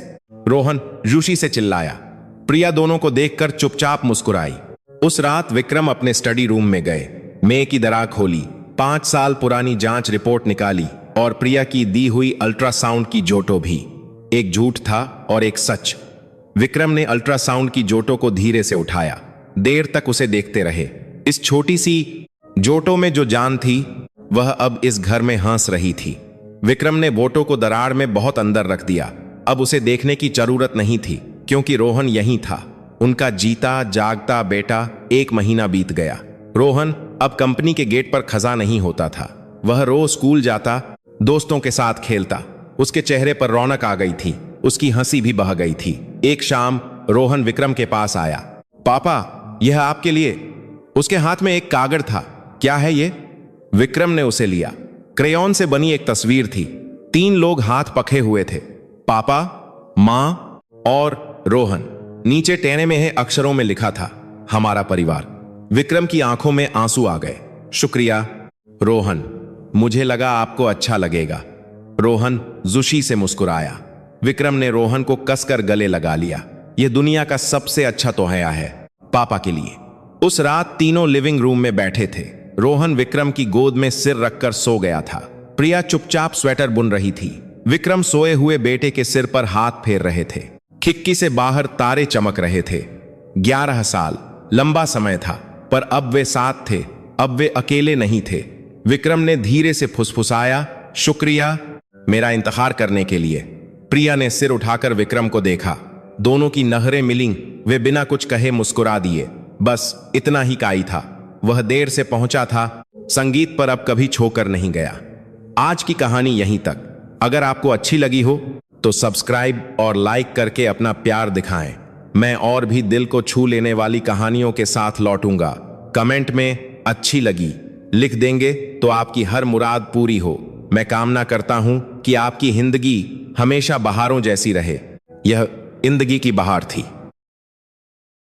रोहन जोशी से चिल्लाया। प्रिया दोनों को देखकर चुपचाप मुस्कुराई। उस रात विक्रम अपने स्टडी रूम में गए। मेज की दरार खोली, 5 साल पुरानी जांच रिपोर्ट निकाली और प्रिया की दी हुई अल्ट्रासाउंड की जोटो भी। एक झूठ था और एक सच। विक्रम ने अल्ट्रासाउंड की जोटो को धीरे से उठाया। देर तक उसे देखते रहे। इस छोटी सी जोटो में जो जान थी, वह अब इस घर में हंस रही थी। विक्रम ने बोटो को दरार में बहुत अंदर रख दिया। अब उसे देखने की जरूरत नहीं थी, क्योंकि रोहन यहीं था। उनका जीता जागता बेटा। 1 महीना बीत गया। रोहन अब कंपनी के गेट पर खजा नहीं होता था। वह रोज स्कूल जाता, दोस्तों के साथ खेलता। उसके चेहरे पर रौनक आ गई थी, उसकी हंसी भी बह गई थी। एक शाम रोहन विक्रम के पास आया। पापा, यह आपके लिए। उसके हाथ में एक कागज था। क्या है ये? विक्रम ने उसे लिया। क्रेयॉन से बनी एक तस्वीर थी। 3 लोग हाथ पखे हुए थे, पापा, मां और रोहन। नीचे टेने में है अक्षरों में लिखा था, हमारा परिवार। विक्रम की आंखों में आंसू आ गए। शुक्रिया रोहन, मुझे लगा आपको अच्छा लगेगा। रोहन जोशी से मुस्कुराया। विक्रम ने रोहन को कसकर गले लगा लिया। यह दुनिया का सबसे अच्छा तोहफा है पापा के लिए। उस रात तीनों लिविंग रूम में बैठे थे। रोहन विक्रम की गोद में सिर रखकर सो गया था। प्रिया चुपचाप स्वेटर बुन रही थी। विक्रम सोए हुए बेटे के सिर पर हाथ फेर रहे थे। खिड़की से बाहर तारे चमक रहे थे। 11 साल लंबा समय था, पर अब वे साथ थे। अब वे अकेले नहीं थे। विक्रम ने धीरे से फुसफुसाया, शुक्रिया मेरा इंतजार करने के लिए। प्रिया ने सिर उठाकर विक्रम को देखा। दोनों की नहरें मिलीं। वे बिना कुछ कहे मुस्कुरा दिए। बस इतना ही काई था। वह देर से पहुंचा था, संगीत पर अब कभी छोकर नहीं गया। आज की कहानी यहीं तक। अगर आपको अच्छी लगी हो तो सब्सक्राइब और लाइक करके अपना प्यार दिखाएं। मैं और भी दिल को छू लेने वाली कहानियों के साथ लौटूंगा। कमेंट में अच्छी लगी लिख देंगे तो आपकी हर मुराद पूरी हो। मैं कामना करता हूं कि आपकी जिंदगी हमेशा बहारों जैसी रहे। यह जिंदगी की बहार थी।